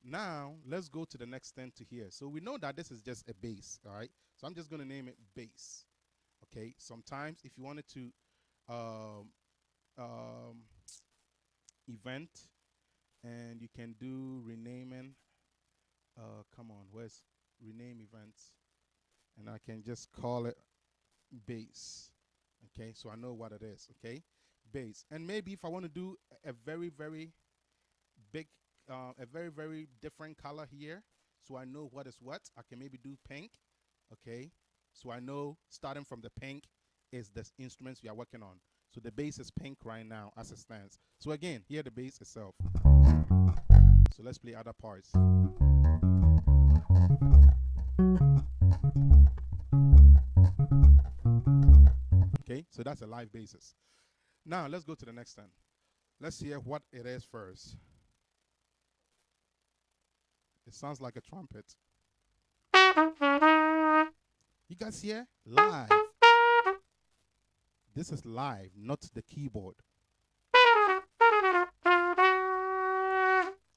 S2: Now let's go to the next thing to hear. So we know that this is just a bass. All right. So I'm just going to name it bass. Okay. Sometimes if you wanted to event, and you can do renaming. Come on, where's rename events? And I can just call it bass. Okay, so I know what it is. Okay, bass. And maybe if I want to do a very, very big, a very, very different color here, so I know what is what, I can maybe do pink. Okay, so I know starting from the pink is the instruments we are working on. So the bass is pink right now as it stands. So again, here the bass itself. So let's play other parts. Okay, so that's a live basis. Now let's go to the next one. Let's hear what it is first. It sounds like a trumpet. You guys hear? Live. This is live, not the keyboard.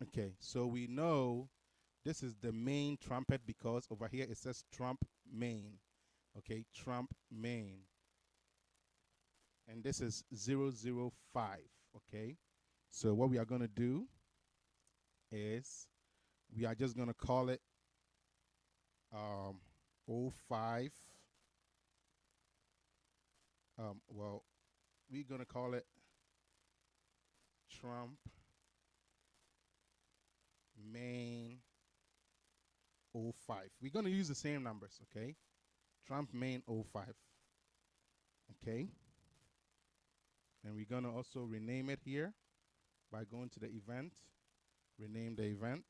S2: Okay, so we know this is the main trumpet because over here it says trump main. Okay, trump main. And this is 005. Okay, so what we are going to do is we are just going to call it 05. Well, we're going to call it trump main 05. We're going to use the same numbers, okay? Trump main 05. Okay? And we're going to also rename it here by going to the event, rename the event,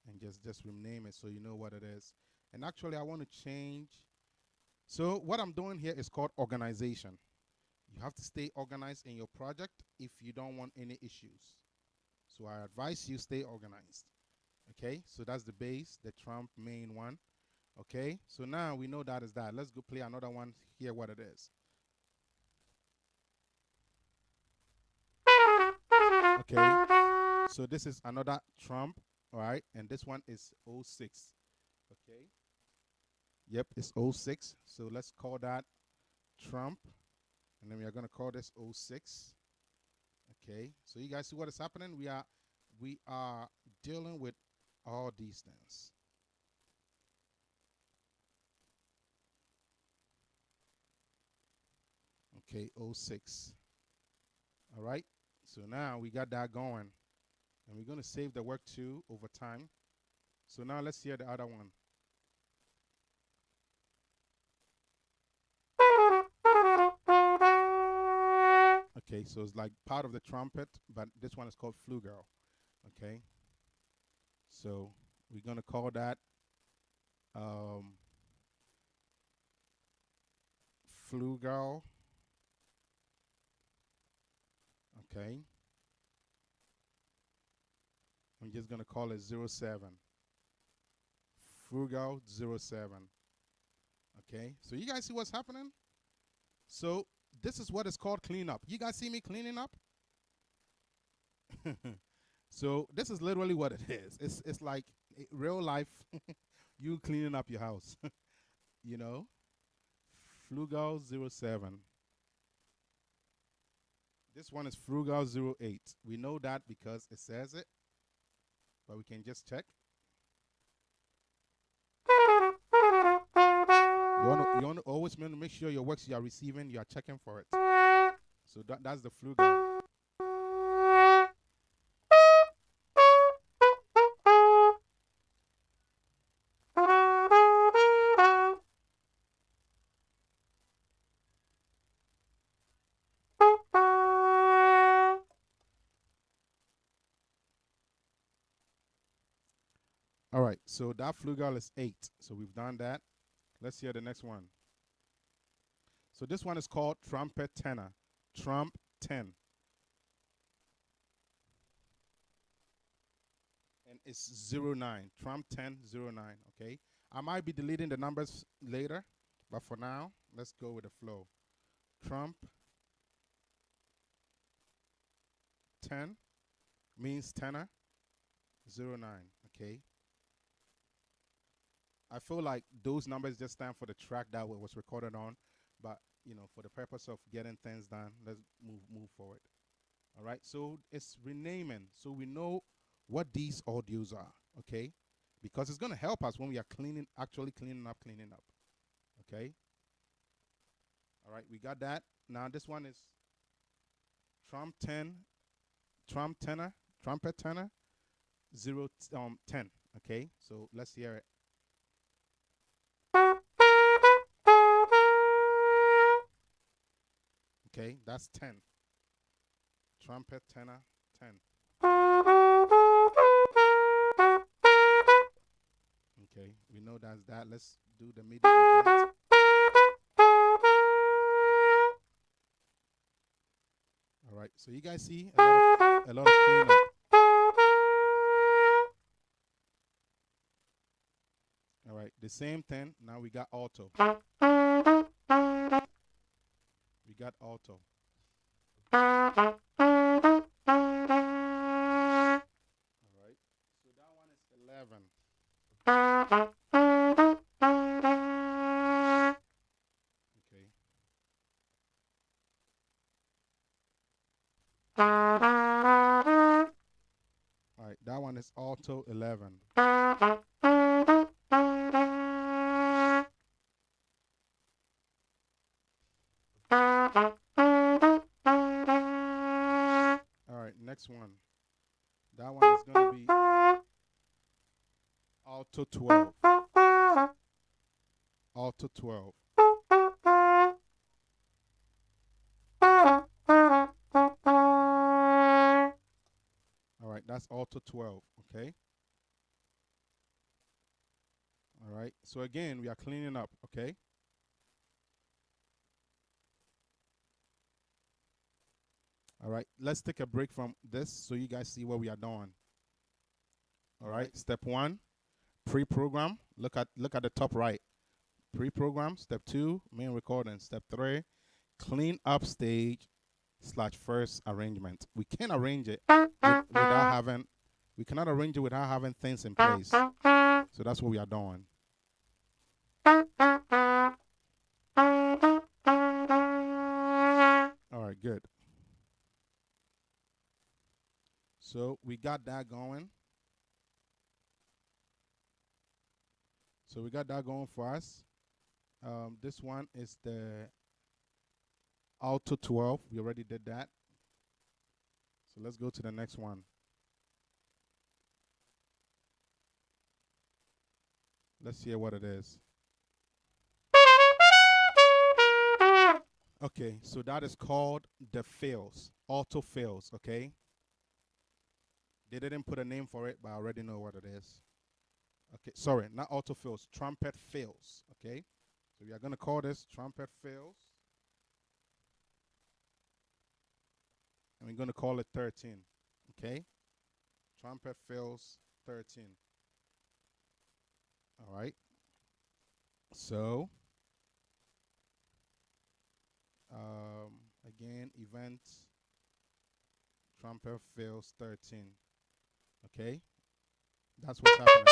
S2: and just rename it so you know what it is. And actually, I want to change. So what I'm doing here is called organization. You have to stay organized in your project if you don't want any issues. So I advise you stay organized. Okay, so that's the bass, the trump main one. Okay, so now we know that is that. Let's go play another one, hear what it is. Okay, so this is another trump, all right, and this one is 06. Okay, yep, it's 06. So let's call that trump, and then we are going to call this 06. Okay, so you guys see what is happening? We are dealing with all these things. Okay, 06. All right, so now we got that going, and we're going to save the work too over time. So now let's hear the other one. Okay, so it's like part of the trumpet, but this one is called flugel. Okay, so we're going to call that flugel. Okay, I'm just going to call it 07. Flugel 07. Okay, so you guys see what's happening? So this is what is called cleanup. You guys see me cleaning up? So this is literally what it is. It's like real life, you cleaning up your house. You know, Frugal 07. This one is Frugal 08. We know that because it says it, but we can just check. You want to always make sure your works you are receiving, you are checking for it. So that's the Frugal. All right, so that Frugal is 8. So we've done that. Let's hear the next one. So this one is called Trumpet Tenor. Trump 10. And it's 09. Trump 10 09. Okay. I might be deleting the numbers later, but for now, let's go with the flow. Trump 10 means tenor 09. Okay. I feel like those numbers just stand for the track that was recorded on, but you know, for the purpose of getting things done, let's move forward. All right, so it's renaming, so we know what these audios are, okay? Because it's gonna help us when we are actually cleaning up. Okay. All right, we got that. Now this one is Trumpet tenor 10. Okay, so let's hear it. Okay, that's 10. Trumpet tenor 10. Okay, we know that's that. Let's do the MIDI event. All right, so you guys see a lot of cleanup. All right, the same thing. Now we got alto. We got alto. All right, so that one is 11. Okay. All right, that one is alto 11. All right, next one. That one is going to be alto 12. Alto 12. All right, that's alto 12, okay? All right, so again, we are cleaning up, okay? All right, let's take a break from this so you guys see what we are doing. All right, step 1, pre-program. Look at the top right. Pre-program. Step 2, main recording. Step 3, clean up stage / first arrangement. We can't arrange it without having. We cannot arrange it without having things in place. So that's what we are doing. All right, good. So we got that going. So we got that going for us. This one is the alto 12. We already did that. So let's go to the next one. Let's hear what it is. Okay, so that is called the fills, alto fills, okay? They didn't put a name for it, but I already know what it is. Okay, sorry, not alto fills, trumpet fills, okay? So we are going to call this trumpet fills. And we're going to call it 13, okay? Trumpet fills 13. All right. So, again, event, trumpet fails 13. Okay, that's what's happening.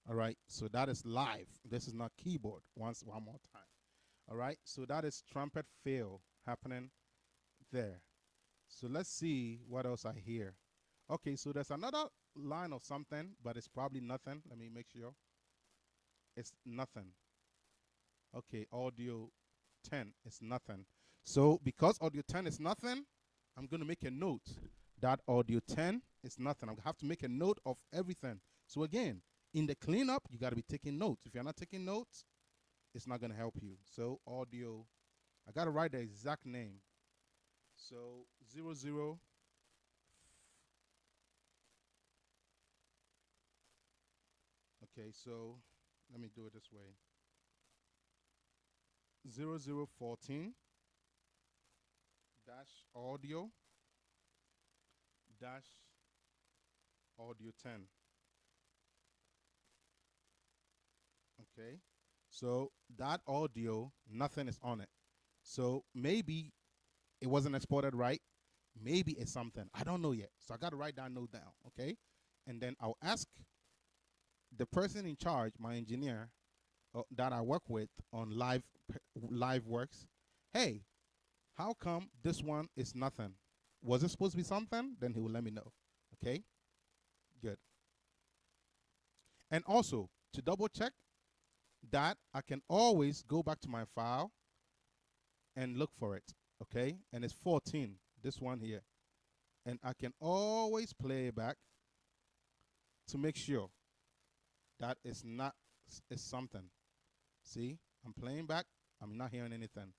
S2: All right, so that is live. This is not keyboard. One more time. All right, so that is trumpet fail happening there. So let's see what else I hear. Okay, so there's another line of something, but it's probably nothing. Let me make sure. It's nothing. Okay, audio 10 is nothing. So because audio 10 is nothing, I'm going to make a note that audio 10 is nothing. I have to make a note of everything. So again, in the cleanup, you got to be taking notes. If you're not taking notes, it's not going to help you. So audio, I got to write the exact name. So 00. Okay, so let me do it this way. 0014 dash audio 10. Okay, so that audio, nothing is on it. So maybe it wasn't exported right. Maybe it's something. I don't know yet. So I got to write that note down. Okay, and then I'll ask the person in charge, my engineer, that I work with on live works. Hey, how come this one is nothing? Was it supposed to be something? Then he will let me know. Okay, good. And also to double check that, I can always go back to my file and look for it. Okay, and it's 14, this one here, and I can always play it back to make sure that it's not, it's something. See, I'm playing back, I'm not hearing anything.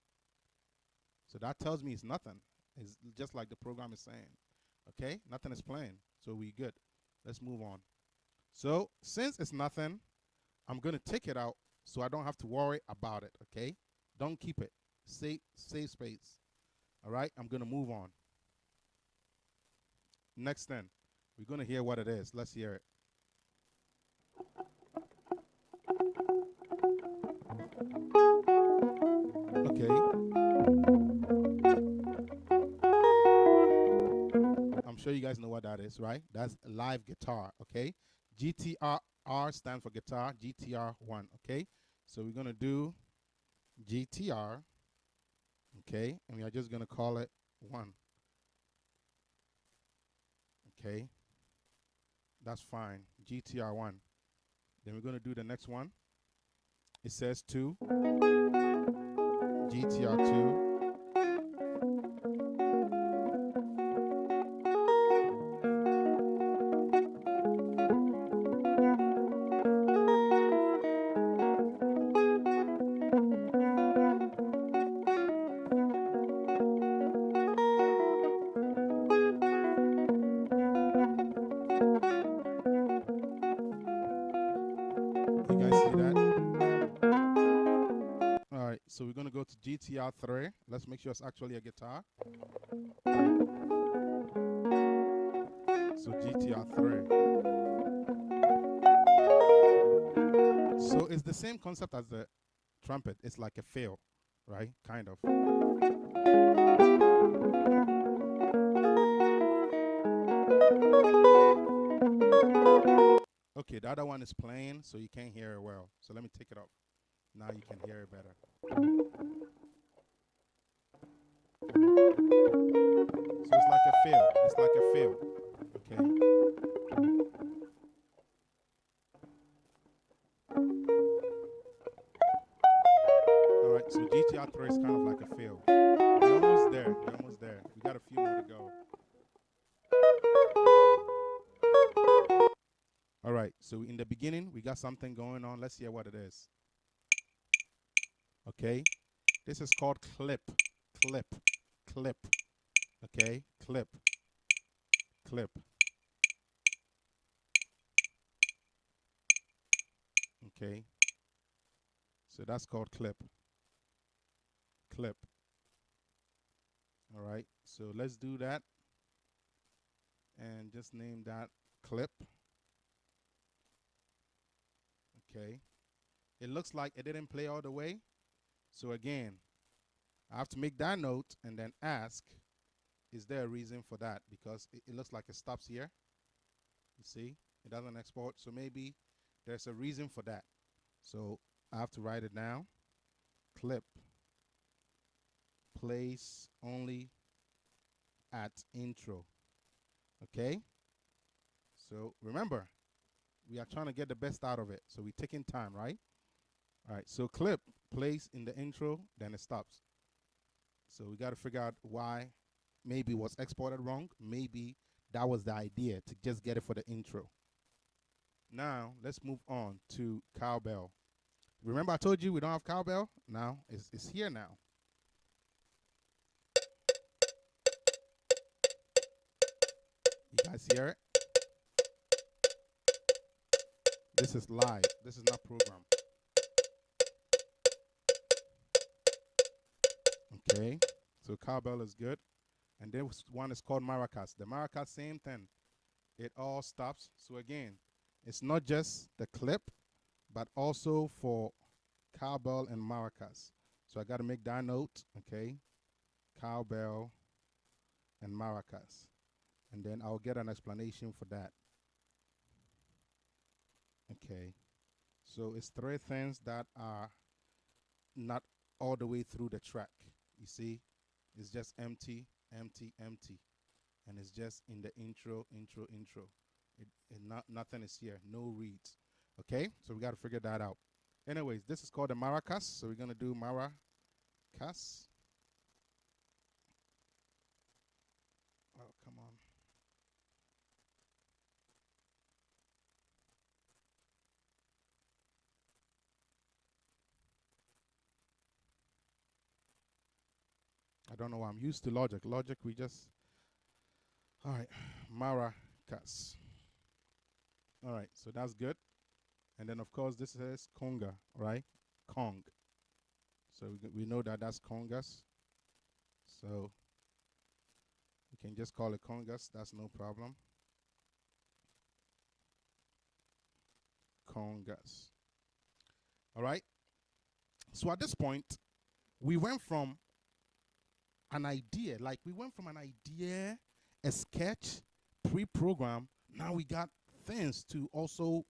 S2: So that tells me it's nothing. It's just like the program is saying. Okay, nothing is playing, so we good. Let's move on. So since it's nothing, I'm going to take it out so I don't have to worry about it. Okay, don't keep it. Save space. All right, I'm going to move on. Next thing, we're going to hear what it is. Let's hear it. Okay. I'm sure you guys know what that is, right? That's live guitar, okay? GTR stands for guitar, GTR1, okay? So we're going to do GTR, okay? And we are just going to call it 1. Okay? That's fine. GTR1. Then we're going to do the next one. It says 2. GTR2. You guys see that? All right, so we're going to go to GTR3. Let's make sure it's actually a guitar. So GTR3. So it's the same concept as the trumpet. It's like a fill, right? Kind of. Okay, the other one is playing, so you can't hear it well. So let me take it off. Now you can hear it better. So it's like a fill. It's like a fill. Okay. All right, so GTR3 is kind of like a fill. We're almost there. We're almost there. We got a few more to go. All right, so in the beginning, we got something going on. Let's hear what it is. Okay, this is called clip, clip, clip. Okay, clip, clip. Okay, so that's called clip, clip. All right, so let's do that and just name that clip. Okay. It looks like it didn't play all the way. So again, I have to make that note and then ask, is there a reason for that? Because it looks like it stops here. You see, it doesn't export. So maybe there's a reason for that. So I have to write it down. Clip plays only at intro. Okay. So remember, we are trying to get the best out of it. So we're taking time, right? All right. So clip plays in the intro, then it stops. So we got to figure out why. Maybe it was exported wrong. Maybe that was the idea, to just get it for the intro. Now, let's move on to Cowbell. Remember I told you we don't have Cowbell? Now, it's here now. You guys hear it? This is live. This is not programmed. Okay, so Cowbell is good. And this one is called Maracas. The Maracas, same thing. It all stops. So again, it's not just the clip, but also for Cowbell and Maracas. So I got to make that note, okay? Cowbell and Maracas. And then I'll get an explanation for that. Okay. So it's three things that are not all the way through the track. You see, it's just empty, empty, empty. And it's just in the intro. Nothing is here, no reads. Okay, so we got to figure that out. Anyways, this is called the Maracas. So we're going to do Maracas. Oh, come on. I don't know why I'm used to Logic. Logic, we just... All right, Maracas. All right, so that's good. And then, of course, this is conga, right? Cong. So we know that that's congas. So we can just call it congas. That's no problem. Congas. All right. So at this point, we went from an idea, a sketch, pre-program. Now we got things to also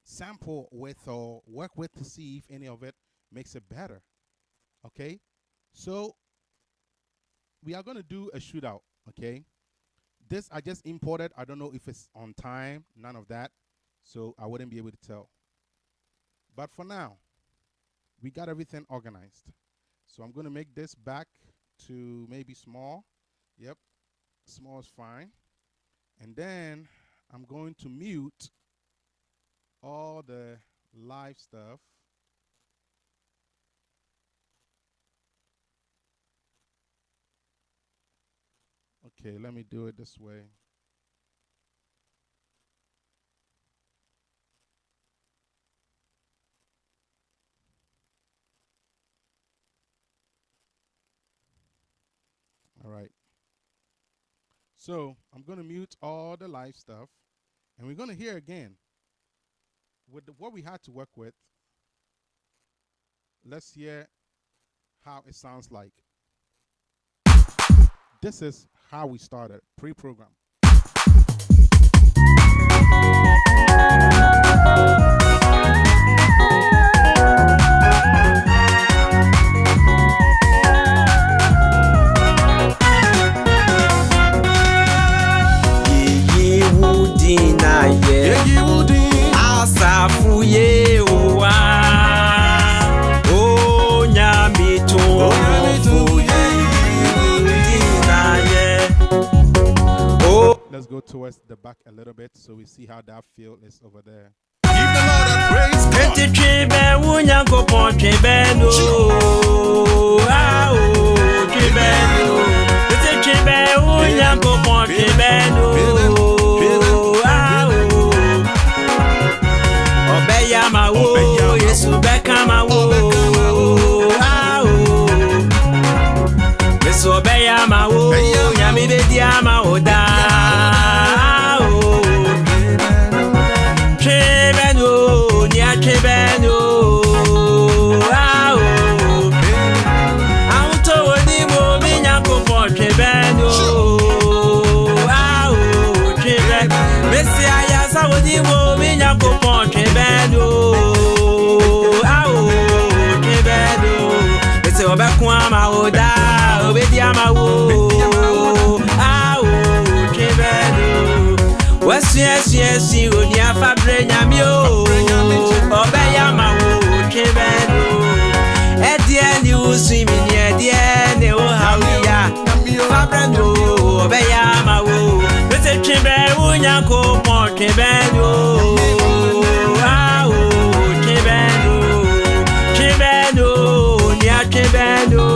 S2: sample with or work with to see if any of it makes it better. Okay, so we are going to do a shootout. Okay, this I just imported. I don't know if it's on time, none of that, so I wouldn't be able to tell. But for now, we got everything organized. So I'm going to make this back to maybe small. Yep, small is fine. And then I'm going to mute all the live stuff. Okay, let me do it this way. All right. So I'm going to mute all the live stuff, and we're going to hear again with what we had to work with. Let's hear how it sounds like. This is how we started, pre-program. Let's go towards the back a little bit so we see how that feel is over there.
S3: Give the Lord a praise.
S1: Chebe siesi unia fabre nyamio obeya mawo chebeno edie ni usimi ni edie ne o hawia fabre no obeya mawo bese chebe unya ko mo chebeno awo chebeno ni a chebeno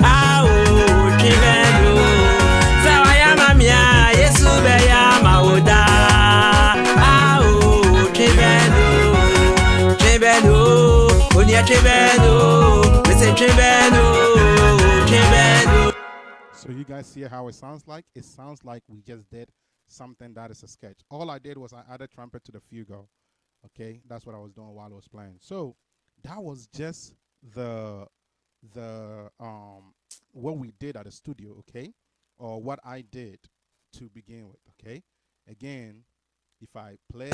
S1: awo chebeno sawaya mamia yesu beya mawoda awo chebeno onia chebeno bese chebeno.
S2: So you guys see how it sounds like? It sounds like we just did something that is a sketch. All I did was I added trumpet to the fugue. Okay, that's what I was doing while I was playing. So that was just the what we did at the studio, okay? Or what I did to begin with, okay? Again, if I play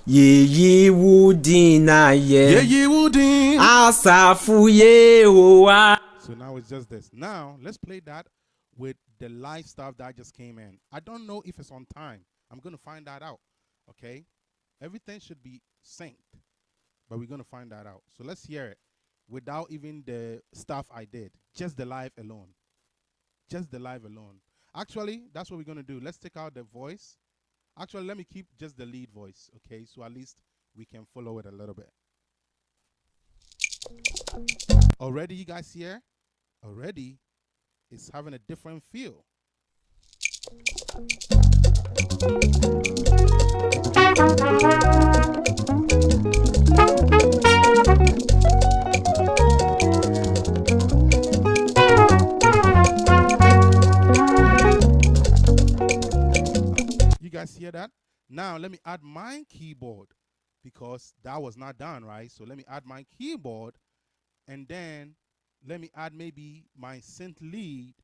S1: Ye wudina ye
S3: wouldn't.
S1: asafu Yehowa.
S2: So now it's just this. Now let's play that with the live stuff that just came in. I don't know if it's on time. I'm going to find that out. Okay? Everything should be synced, but we're going to find that out. So let's hear it without even the stuff I did. Just the live alone. Just the live alone. Actually, that's what we're going to do. Let's take out the voice. Actually, let me keep just the lead voice. Okay? So at least we can follow it a little bit. Already, you guys hear? Already, it's having a different feel. You guys hear that? Now, let me add my keyboard because that was not done, right? So let me add my keyboard, and then let me add maybe my synth lead,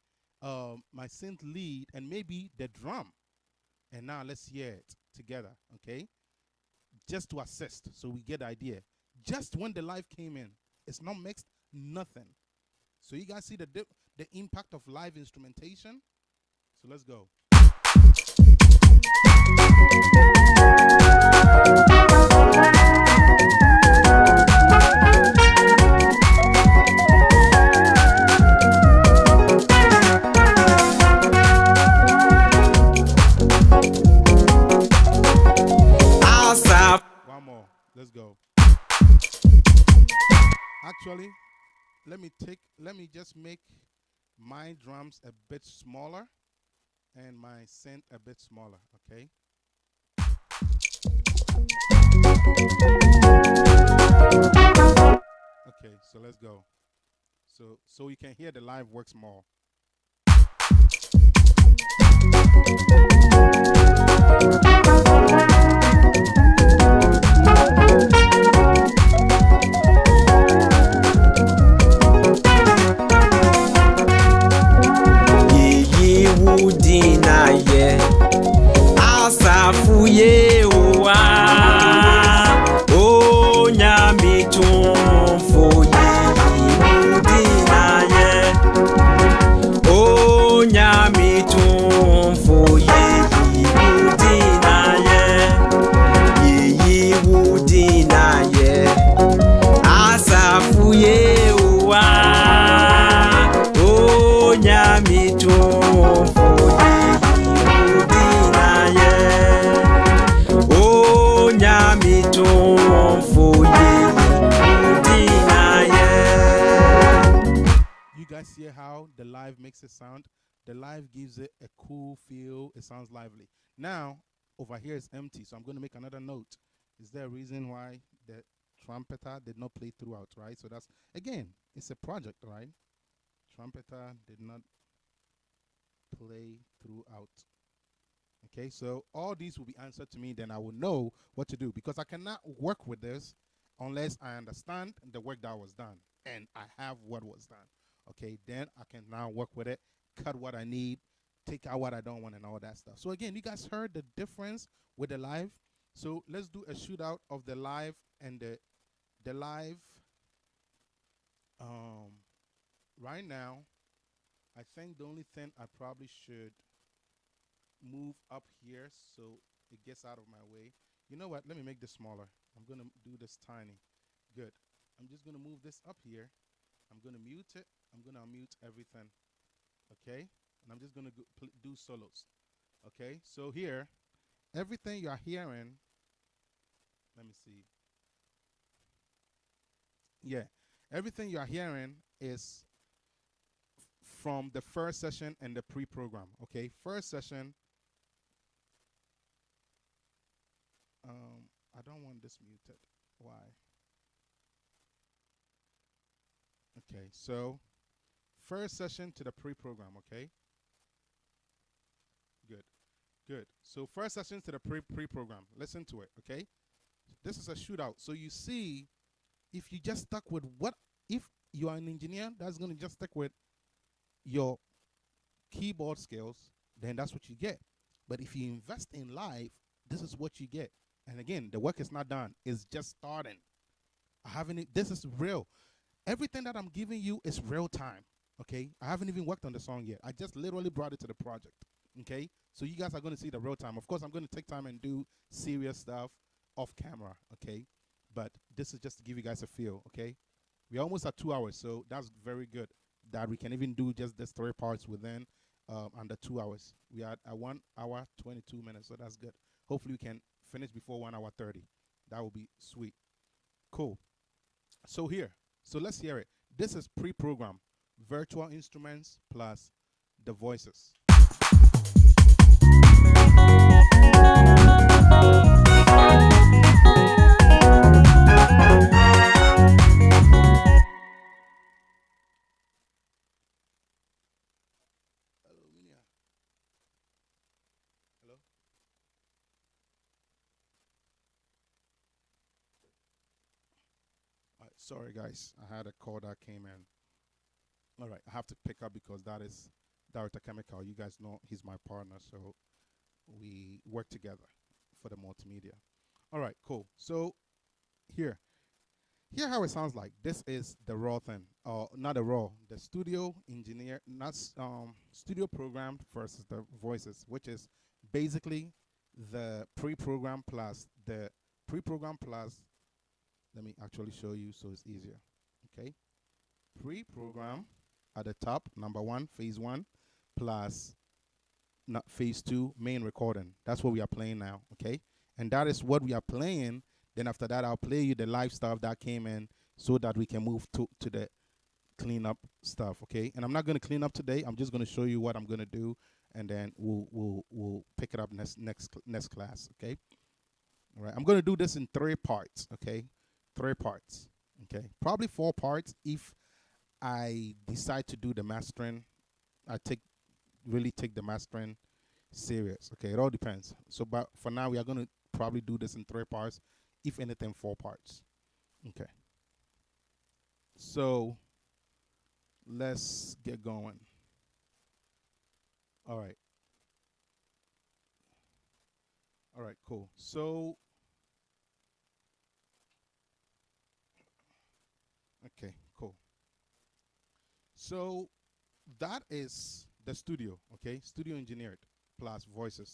S2: and maybe the drum. And now let's hear it together, okay? Just to assist, so we get the idea. Just when the live came in, it's not mixed, nothing. So you guys see the impact of live instrumentation? So let's go. One more. Let's go. Actually, let me just make my drums a bit smaller and my synth a bit smaller, okay? Okay, so let's go. So you can hear the live works more.
S1: Ye wudina ye asafu Yehowa o nyami tumfo ye wudina ye o nyami tumfo ye wudina ye wudina ye asafu Yehowa o nyami tumfo
S2: You guys hear how the live makes it sound? The live gives it a cool feel. It sounds lively. Now, over here is empty, so I'm going to make another note. Is there a reason why the trumpeter did not play throughout, right? So that's, again, it's a project, right? Trumpeter did not play throughout. Okay, so all these will be answered to me, then I will know what to do, because I cannot work with this unless I understand the work that was done and I have what was done. Okay, then I can now work with it, cut what I need, take out what I don't want, and all that stuff. So again, you guys heard the difference with the live. So let's do a shootout of the live and the live. Right now, I think the only thing I probably should move up here so it gets out of my way. You know what? Let me make this smaller. I'm going to do this tiny. Good. I'm just going to move this up here. I'm going to mute it. I'm going to unmute everything. Okay? And I'm just going to do solos. Okay? So here, everything you are hearing, let me see. Yeah. Everything you are hearing is from the first session and the pre-program. Okay? First session. I don't want this muted. Why? Okay, so first session to the pre-program, okay? Good, good. So first session to the pre-program. Listen to it, okay? This is a shootout. So you see, if you just stuck with if you are an engineer, that's going to just stick with your keyboard skills, then that's what you get. But if you invest in live, this is what you get. And again, the work is not done. It's just starting. This is real. Everything that I'm giving you is real time, okay? I haven't even worked on the song yet. I just literally brought it to the project, okay? So you guys are going to see the real time. Of course, I'm going to take time and do serious stuff off camera, okay? But this is just to give you guys a feel, okay? We're almost at 2 hours, so that's very good that we can even do just these 3 parts within under 2 hours. We are at 1 hour, 22 minutes, so that's good. Hopefully we can finish before 1 hour 30. That would be sweet. Cool. So let's hear it. This is pre-program, virtual instruments plus the voices. Hello, Minia. Hello? Sorry, guys. I had a call that came in. All right, I have to pick up because that is Director Chemical. You guys know he's my partner, so we work together for the multimedia. All right, cool. So hear how it sounds like. This is the raw thing, not the raw. The studio engineer, not studio programmed versus the voices, which is basically the pre-program plus the pre-program plus. Let me actually show you so it's easier. Okay, pre-program at the top, number 1, phase 1, plus phase 2, main recording. That's what we are playing now, okay? And that is what we are playing. Then after that, I'll play you the live stuff that came in so that we can move to the cleanup stuff, okay? And I'm not going to clean up today. I'm just going to show you what I'm going to do, and then we'll pick it up next class, okay? All right, I'm going to do this in 3 parts, okay? 3 parts, okay? Probably 4 parts if I decide to do the mastering. I really take the mastering serious. Okay, it all depends. So, but for now, we are going to probably do this in 3 parts, if anything, 4 parts. Okay. So, let's get going. All right. All right, cool. So, okay, cool. So, that is the studio, okay? Studio engineered plus voices.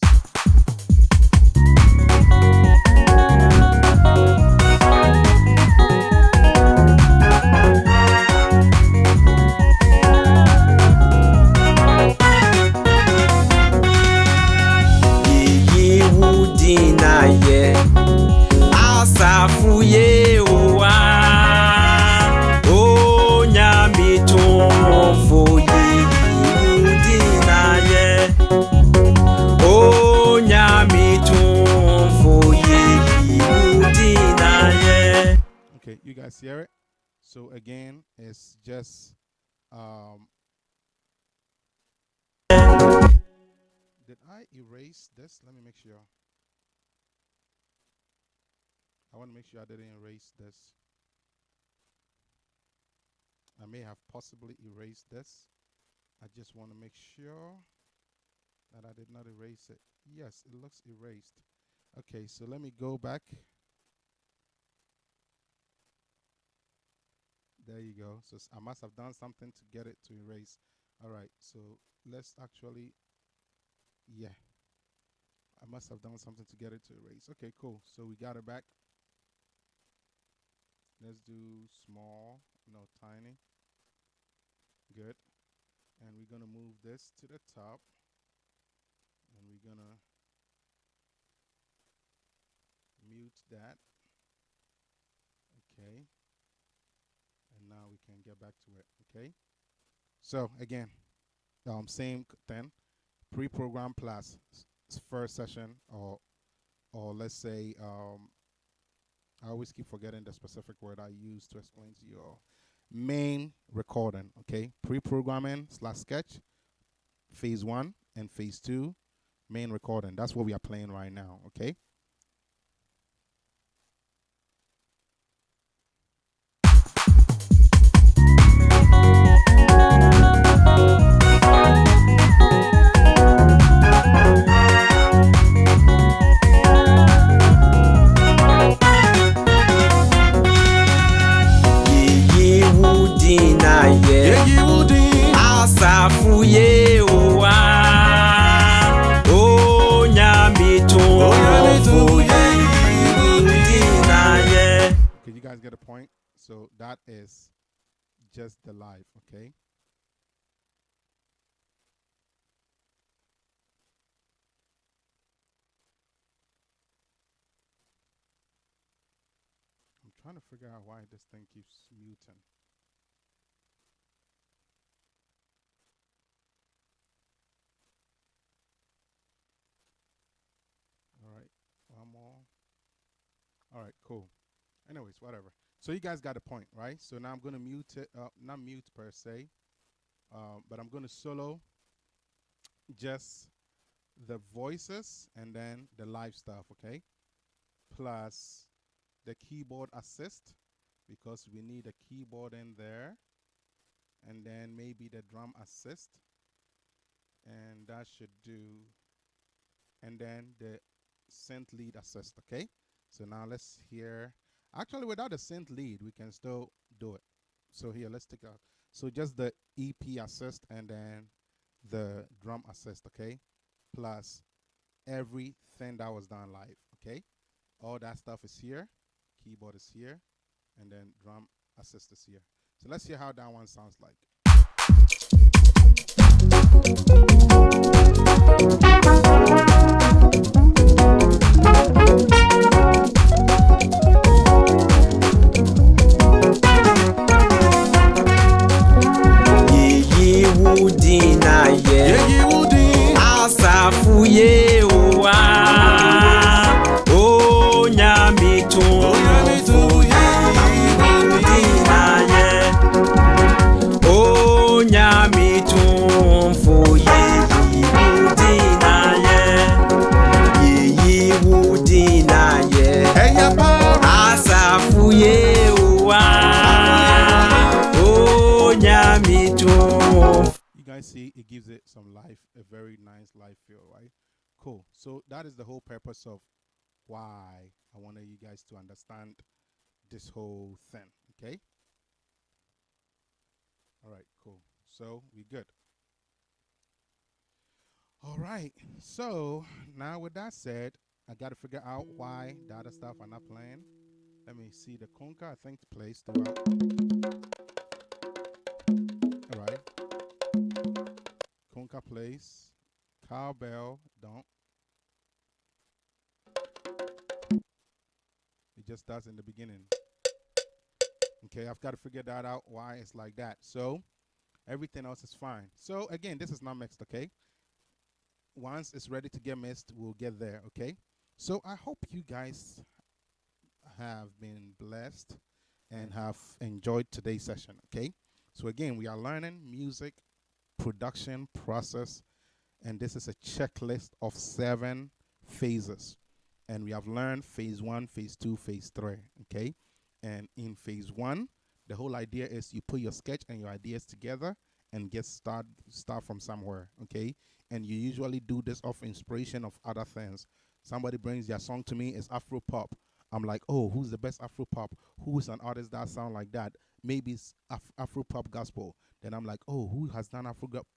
S1: Dinaye asafuye owa o nyami tumfo yi dinaye o nyami tumfo yi dinaye.
S2: Okay, you guys hear it? So again, it's just did I erase this? Let me make sure. I want to make sure I didn't erase this. I may have possibly erased this. I just want to make sure that I did not erase it. Yes, it looks erased. Okay, so let me go back. There you go. So I must have done something to get it to erase. All right, so let's actually, yeah, I must have done something to get it to erase. Okay, cool. So we got it back. Let's do small, no, tiny. Good. And we're going to move this to the top. And we're going to mute that. Okay. And now we can get back to it. Okay. So again, same thing. Pre-program plus first session, or let's say, I always keep forgetting the specific word I use to explain to you all. Main recording, okay? Pre-programming / sketch, phase 1 and phase 2, main recording. That's what we are playing right now, okay?
S1: Asafuye owa o nyamito
S2: Okay, you guys get a point. So that is just the live, okay? I'm trying to figure out why this thing keeps muting. All right, one more. All right, cool. Anyways, whatever. So you guys got a point, right? So now I'm going to mute it, not mute per se, but I'm going to solo just the voices and then the live stuff, okay? Plus the keyboard assist, because we need a keyboard in there, and then maybe the drum assist, and that should do, and then the synth lead assist, okay? So now let's hear, actually without the synth lead, we can still do it. So here, let's take out, so just the EP assist and then the drum assist, okay? Plus everything that was done live, okay? All that stuff is here, keyboard is here, and then drum assist is here. So let's hear how that one sounds like.
S1: Asafuye owa o nyamito o nyamito mfuye yi wudinaye asafuye owa o nyamito.
S2: You guys see it gives it some life, a very nice life feel, right? Cool. So that is the whole purpose of why I wanted you guys to understand this whole thing, okay? All right, cool. So we good. All right. So now with that said, I got to figure out why the other stuff are not playing. Let me see the conga. I think plays throughout. All right. Conga plays. Cowbell don't. It just does in the beginning. Okay, I've got to figure that out why it's like that. So everything else is fine. So again, this is not mixed, okay? Once it's ready to get mixed, we'll get there, okay? So I hope you guys have been blessed and have enjoyed today's session, okay? So again, we are learning music production process, and this is a checklist of 7 phases. And we have learned phase 1, phase 2, phase 3, okay? And in phase 1, the whole idea is you put your sketch and your ideas together and start from somewhere, okay? And you usually do this off inspiration of other things. Somebody brings their song to me, it's Afro pop. I'm like, oh, who's the best Afro pop? Who's an artist that sound like that? Maybe it's Afro pop gospel. Then I'm like, oh, who has done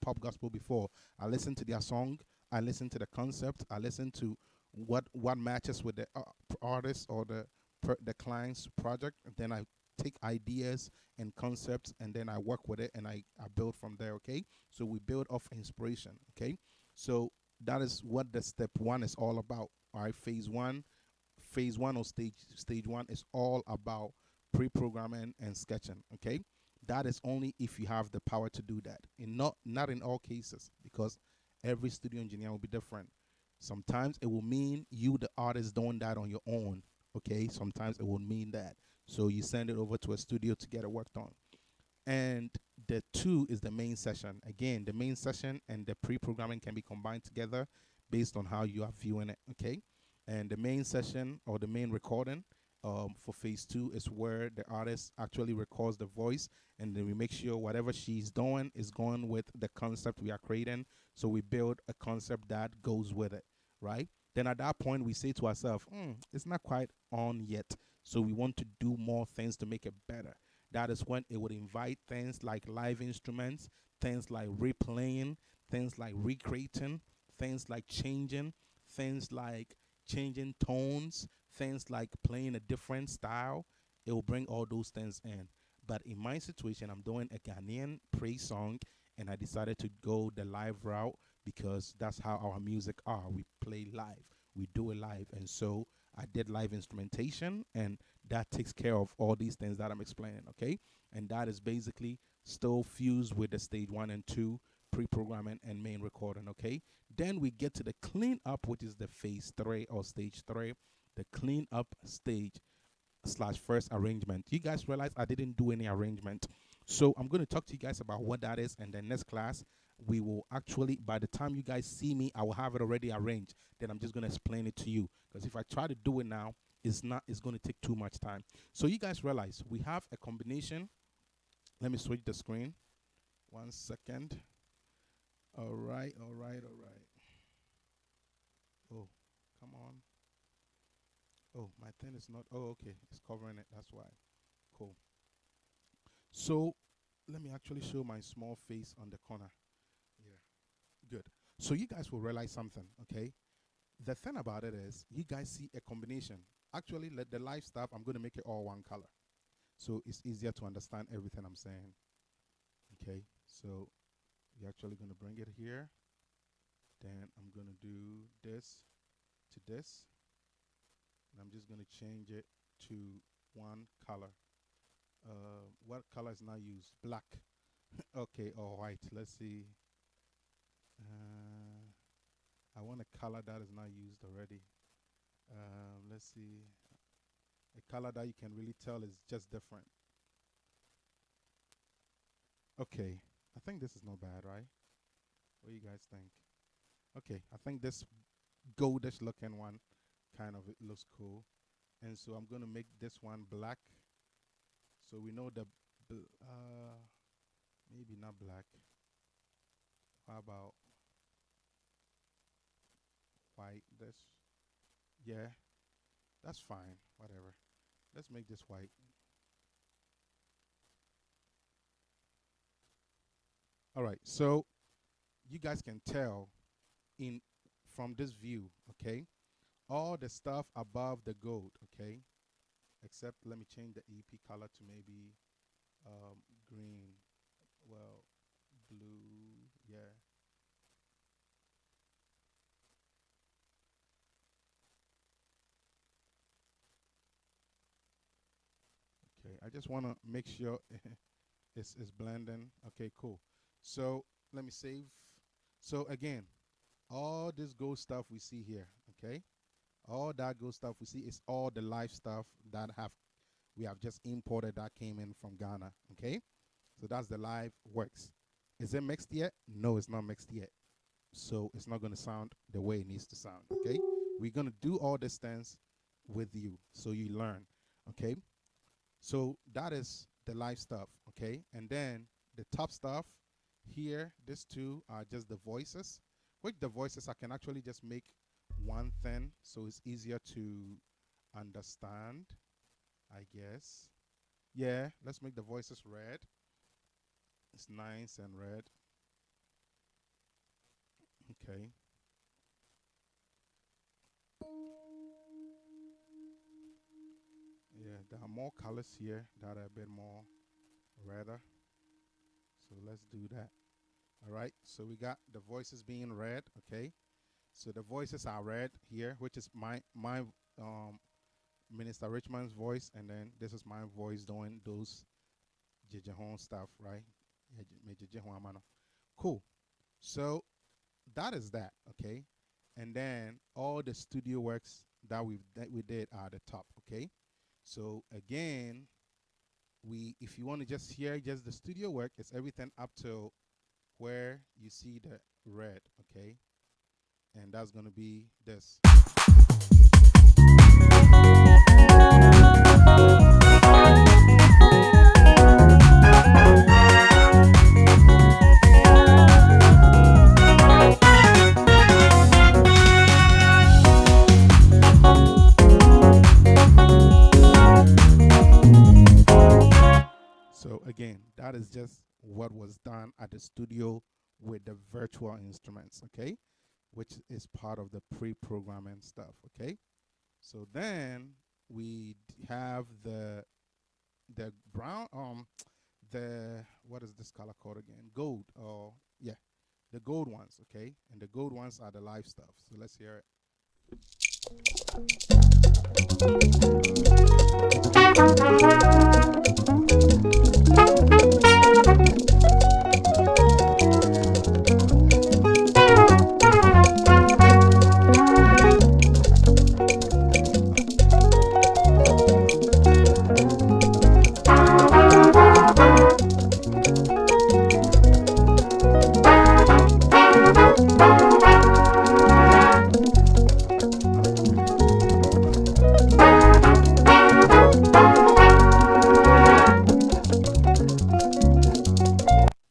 S2: pop gospel before? I listen to their song. I listen to the concept. I listen to what matches with the artist or the client's project. And then I take ideas and concepts, and then I work with it, and I build from there. Okay, so we build off inspiration. Okay, so that is what the step one is all about. All right, phase one or stage one is all about pre-programming and sketching. Okay, that is only if you have the power to do that. In not in all cases, because every studio engineer will be different. Sometimes it will mean you, the artist, doing that on your own. Okay, sometimes it will mean that. So you send it over to a studio to get it worked on. And the two is the main session. Again, the main session and the pre-programming can be combined together based on how you are viewing it. Okay, and the main session or the main recording for phase two is where the artist actually records the voice, and then we make sure whatever she's doing is going with the concept we are creating. So we build a concept that goes with it, right? Then at that point, we say to ourselves, it's not quite on yet. So we want to do more things to make it better. That is when it would invite things like live instruments, things like replaying, things like recreating, things like changing tones, things like playing a different style. It will bring all those things in. But in my situation, I'm doing a Ghanaian praise song, and I decided to go the live route because that's how our music are. We play live, we do it live, and so I did live instrumentation, and that takes care of all these things that I'm explaining. Okay, and that is basically still fused with the stage one and two pre-programming and main recording. Okay, then we get to the cleanup, which is the phase three or stage three, the cleanup stage slash first arrangement. You guys realize I didn't do any arrangement. So I'm going to talk to you guys about what that is, and then next class we will actually, by the time you guys see me, I will have it already arranged. Then I'm just going to explain it to you, because if I try to do it now, it's going to take too much time. So you guys realize we have a combination. Let me switch the screen. 1 second. All right. Oh, come on. Oh, my thing is not. Oh, okay. It's covering it. That's why. Cool. So let me actually show my small face on the corner. Yeah. Good. So you guys will realize something, okay? The thing about it is you guys see a combination. Actually, let the live stuff, I'm going to make it all one color. So it's easier to understand everything I'm saying. Okay. So we're actually going to bring it here. Then I'm going to do this to this. And I'm just going to change it to one color. What color is not used? Black. Okay, or white. Let's see. I want a color that is not used already. Let's see. A color that you can really tell is just different. Okay, I think this is not bad, right? What do you guys think? Okay, I think this goldish looking one kind of, it looks cool. And so I'm going to make this one black. So we know the, maybe not black. How about white? This, yeah, that's fine, whatever. Let's make this white. All right, so you guys can tell from this view, okay, all the stuff above the gold, okay, except let me change the EP color to maybe green, well, blue, yeah. Okay, I just want to make sure it's blending. Okay, cool. So let me save. So again, all this gold stuff we see here, okay, all that gold stuff we see is all the live stuff that we have just imported that came in from Ghana, okay? So that's the live works. Is it mixed yet? No, it's not mixed yet. So it's not going to sound the way it needs to sound, okay? We're going to do all these things with you so you learn, okay? So that is the live stuff, okay? And then the top stuff here, these two are just the voices. With the voices, I can actually just make one thing so it's easier to understand, I guess. Yeah, let's make the voices red. It's nice and red. Okay. Yeah, there are more colors here that are a bit more redder. So let's do that. All right. So we got the voices being red. Okay. So the voices are red here, which is my Minister Richmond's voice, and then this is my voice doing those Jejehon stuff, right? Yeah, Jejehon amano. Cool. So that is that. Okay. And then all the studio works that we did are at the top. Okay. So again, if you want to just hear just the studio work, it's everything up to where you see the red, okay? And that's going to be this. So again, that is just what was done at the studio with the virtual instruments, okay? Which is part of the pre-programming stuff, okay? So then we have the brown the what is this color called again? Gold, or yeah, the gold ones, okay? And the gold ones are the live stuff. So let's hear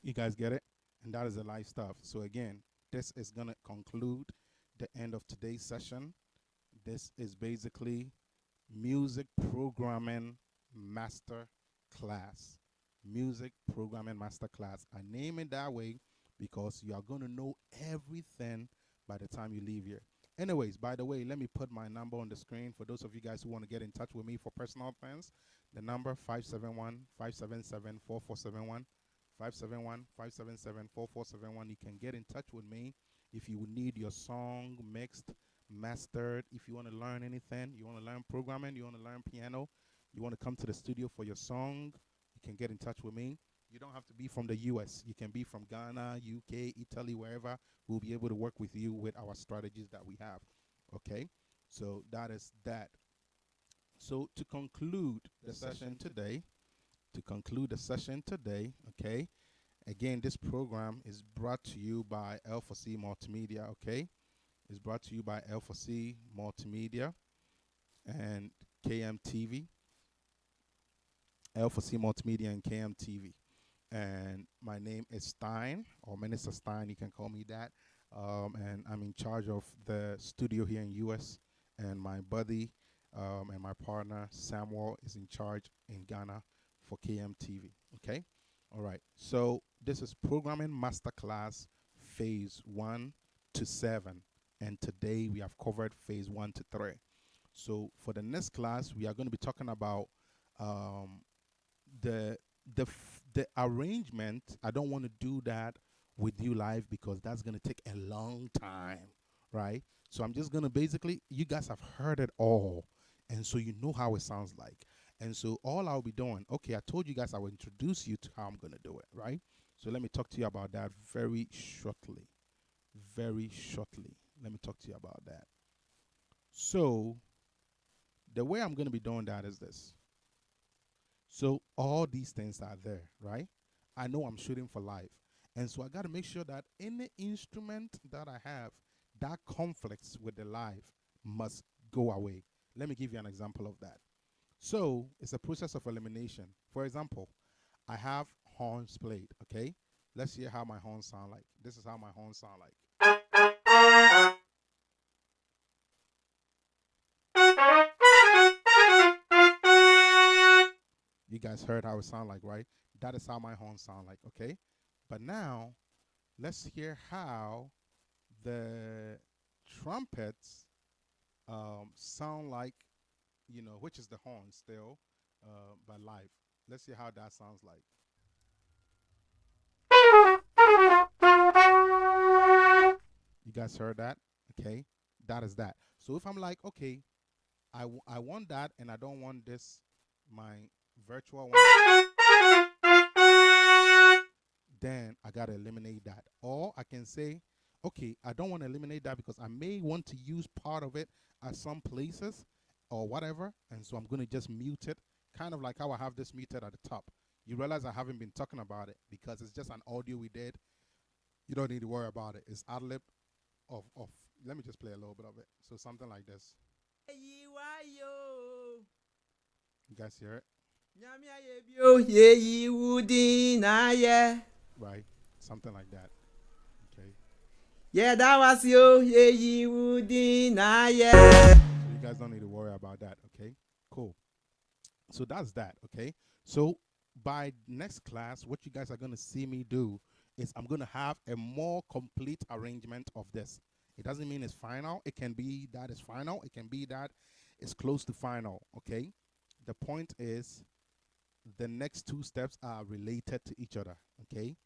S2: You guys get it? And that is the live stuff. So again, this is going to conclude the end of today's session. This is basically music programming master class. Music programming master class. I name it that way because you are going to know everything by the time you leave here. Anyways, by the way, let me put my number on the screen for those of you guys who want to get in touch with me for personal things. The number 571-577-4471. 571-577-4471. You can get in touch with me if you need your song mixed, mastered, if you want to learn anything, you want to learn programming, you want to learn piano, you want to come to the studio for your song, you can get in touch with me. You don't have to be from the US. You can be from Ghana, UK, Italy, wherever. We'll be able to work with you with our strategies that we have. Okay? So that is that. So to conclude the session today, okay? Again, this program is brought to you by L4C Multimedia, okay? It's brought to you by L4C Multimedia and KMTV. L4C Multimedia and KMTV. And my name is Stein, or Minister Stein, you can call me that. And I'm in charge of the studio here in US. And my buddy and my partner, Samuel, is in charge in Ghana for KMTV, okay? All right, so this is Programming Masterclass Phase 1 to 7. And today we have covered Phase 1 to 3. So for the next class, we are going to be talking about the arrangement. I don't want to do that with you live because that's going to take a long time, right? So I'm just going to basically, you guys have heard it all, and so you know how it sounds like. And so all I'll be doing, okay, I told you guys I will introduce you to how I'm going to do it, right? So let me talk to you about that very shortly. Very shortly. Let me talk to you about that. So the way I'm going to be doing that is this. So all these things are there, right? I know I'm shooting for live. And so I got to make sure that any instrument that I have that conflicts with the live must go away. Let me give you an example of that. So it's a process of elimination. For example, I have horns played, okay? Let's hear how my horns sound like. This is how my horns sound like. guys heard how it sound like, right? That is how my horns sound like, okay? But now, let's hear how the trumpets sound like, which is the horn still, but live. Let's see how that sounds like. You guys heard that? Okay, that is that. So if I'm like, okay, I want that and I don't want this, my virtual one, then I gotta eliminate that. Or I can say, okay, I don't want to eliminate that because I may want to use part of it at some places or whatever, and so I'm gonna just mute it, kind of like how I have this muted at the top. You realize I haven't been talking about it because it's just an audio we did. You don't need to worry about it. It's ad lib of. Let me just play a little bit of it. So something like this. You guys hear it? Right? Something like that. Okay.
S1: Yeah, that was you. Yeah, you deny.
S2: So you guys don't need to worry about that. Okay. Cool. So that's that. Okay. So by next class, what you guys are going to see me do is I'm going to have a more complete arrangement of this. It doesn't mean it's final. It can be that it's final. It can be that it's close to final. Okay. The point is the next two steps are related to each other. Okay.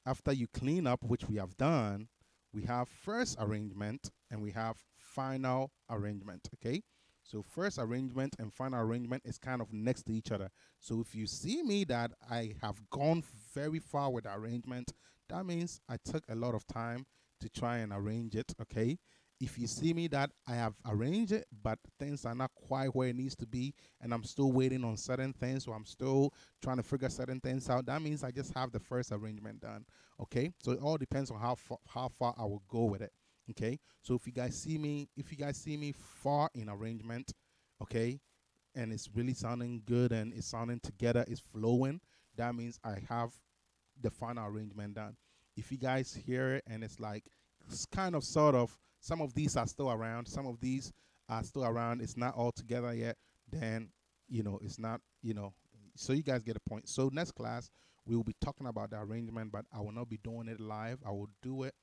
S2: After you clean up, which we have done, we have first arrangement and we have final arrangement. Okay. So first arrangement and final arrangement is kind of next to each other. So if you see me that I have gone very far with the arrangement, that means I took a lot of time to try and arrange it, okay? If you see me that I have arranged it, but things are not quite where it needs to be, and I'm still waiting on certain things, so I'm still trying to figure certain things out, that means I just have the first arrangement done, okay? So it all depends on how far I will go with it. Okay, so if you guys see me far in arrangement, okay, and it's really sounding good and it's sounding together, it's flowing, that means I have the final arrangement done. If you guys hear it and it's like it's kind of sort of, some of these are still around, some of these are still around, it's not all together yet, then it's not, so you guys get a point. So next class we will be talking about the arrangement, but I will not be doing it live. I will do it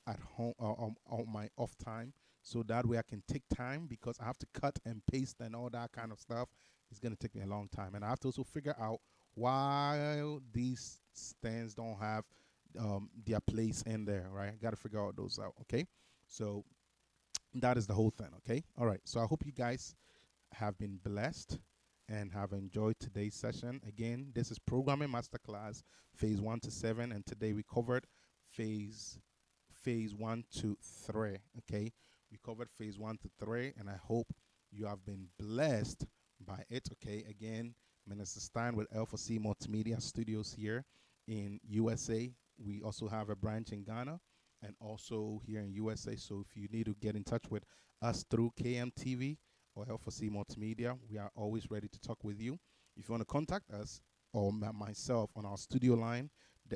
S2: at home on my off time, so that way I can take time, because I have to cut and paste and all that kind of stuff. It's going to take me a long time, and I have to also figure out why these stands don't have their place in there, right? I got to figure out those out. Okay, so that is the whole thing. Okay, all right, so I hope you guys have been blessed and have enjoyed today's session. Again, this is Programming Masterclass Phase 1 to 7, and today we covered phase 1 to 3. Okay, we covered phase 1 to 3, and I hope you have been blessed by it. Okay, again, Minister Stein with L4C Multimedia Studios here in USA. We also have a branch in Ghana and also here in USA. So if you need to get in touch with us through KMTV or L4C Multimedia, we are always ready to talk with you. If you want to contact us or myself on our studio line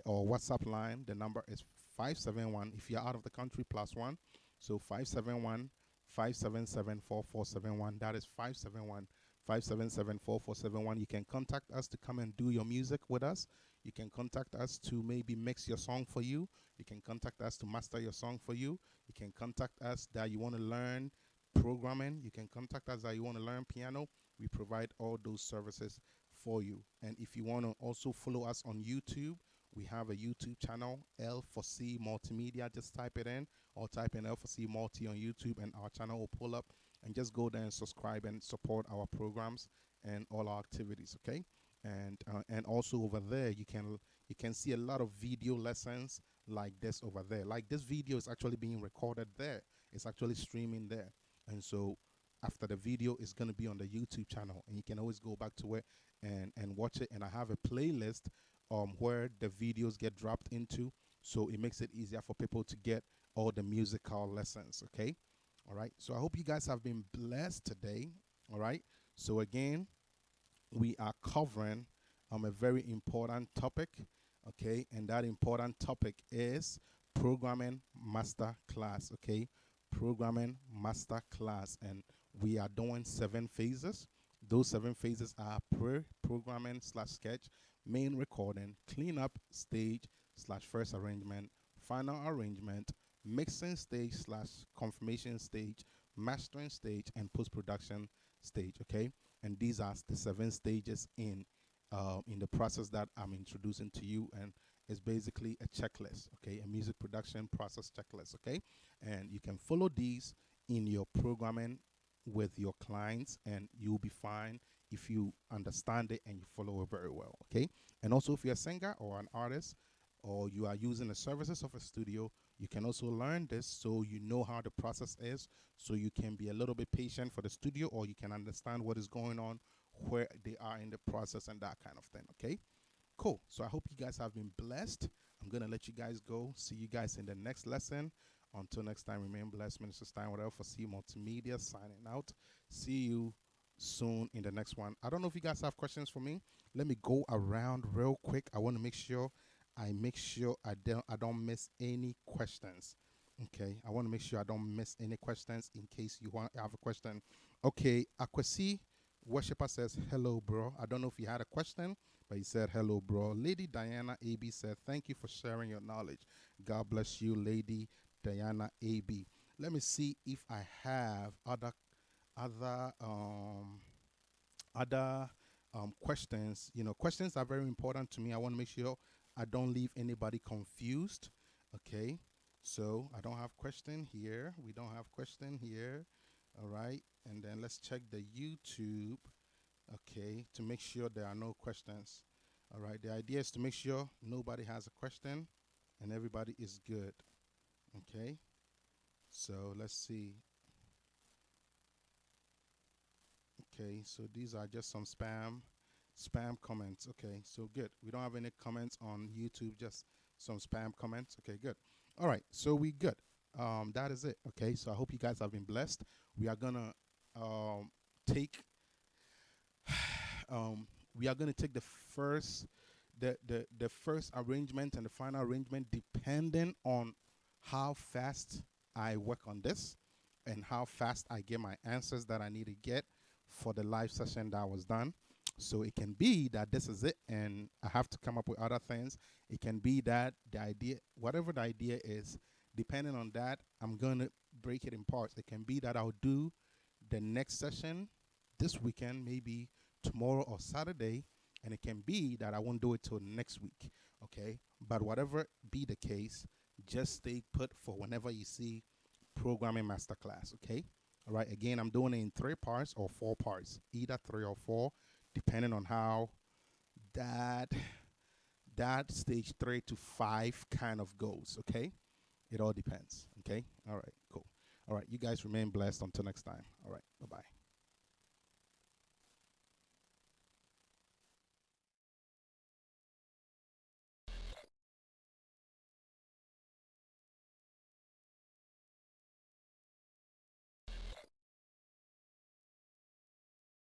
S2: or WhatsApp line, the number is 571, if you're out of the country, +1. So 571 577 4471. That is 571 577 4471. You can contact us to come and do your music with us. You can contact us to maybe mix your song for you. You can contact us to master your song for you. You can contact us that you want to learn programming. You can contact us that you want to learn piano. We provide all those services for you. And if you want to also follow us on YouTube, we have a YouTube channel, L4C Multimedia. Just type it in, or type in L4C Multi on YouTube, and our channel will pull up. And just go there and subscribe and support our programs and all our activities. Okay, and also over there you can see a lot of video lessons like this over there. Like this video is actually being recorded there. It's actually streaming there, and so after the video is going to be on the YouTube channel, and you can always go back to it and watch it. And I have a playlist where the videos get dropped into, so it makes it easier for people to get all the musical lessons. Okay, all right, so I hope you guys have been blessed today. All right, so again, we are covering a very important topic, okay, and that important topic is Programming Master Class. Okay, Programming Master Class, and we are doing 7 phases. Those 7 phases are pre-programming slash sketch, main recording, cleanup stage slash first arrangement, final arrangement, mixing stage slash confirmation stage, mastering stage, and post-production stage. Okay, and these are the 7 stages in the process that I'm introducing to you, and it's basically a checklist. Okay, a music production process checklist. Okay, and you can follow these in your programming with your clients, and you'll be fine if you understand it and you follow it very well. Okay, and also if you're a singer or an artist, or you are using the services of a studio, you can also learn this so you know how the process is, so you can be a little bit patient for the studio, or you can understand what is going on, where they are in the process, and that kind of thing. Okay, cool. So I hope you guys have been blessed. I'm gonna let you guys go. See you guys in the next lesson. Until next time, remain blessed. Minister Stein with L4C Multimedia signing out. See you soon in the next one. I don't know if you guys have questions for me. Let me go around real quick. I want to make sure I don't miss any questions. Okay, I want to make sure I don't miss any questions in case you have a question. Okay, Akwesi Worshipper says, hello, bro. I don't know if he had a question, but he said, hello, bro. Lady Diana AB said, thank you for sharing your knowledge. God bless you, Lady Diana AB. Let me see if I have other questions. You know, questions are very important to me. I want to make sure I don't leave anybody confused. Okay, so I don't have question here. We don't have question here. All right, and then let's check the YouTube. Okay, to make sure there are no questions. All right, the idea is to make sure nobody has a question and everybody is good. Okay, so let's see. Okay, so these are just some spam comments. Okay, so good. We don't have any comments on YouTube, just some spam comments. Okay, good. All right, so we good. That is it. Okay, so I hope you guys have been blessed. We are gonna take the first arrangement and the final arrangement, depending on how fast I work on this and how fast I get my answers that I need to get for the live session that was done. So it can be that this is it and I have to come up with other things. It can be that the idea, whatever the idea is, depending on that, I'm going to break it in parts. It can be that I'll do the next session this weekend, maybe tomorrow or Saturday, and it can be that I won't do it till next week. Okay, but whatever be the case, just stay put for whenever you see programming masterclass. Okay, all right, again, I'm doing it in 3 parts or 4 parts, either 3 or 4, depending on how that stage 3 to 5 kind of goes. Okay, it all depends. Okay, all right, cool. All right, you guys remain blessed until next time. All right, bye-bye.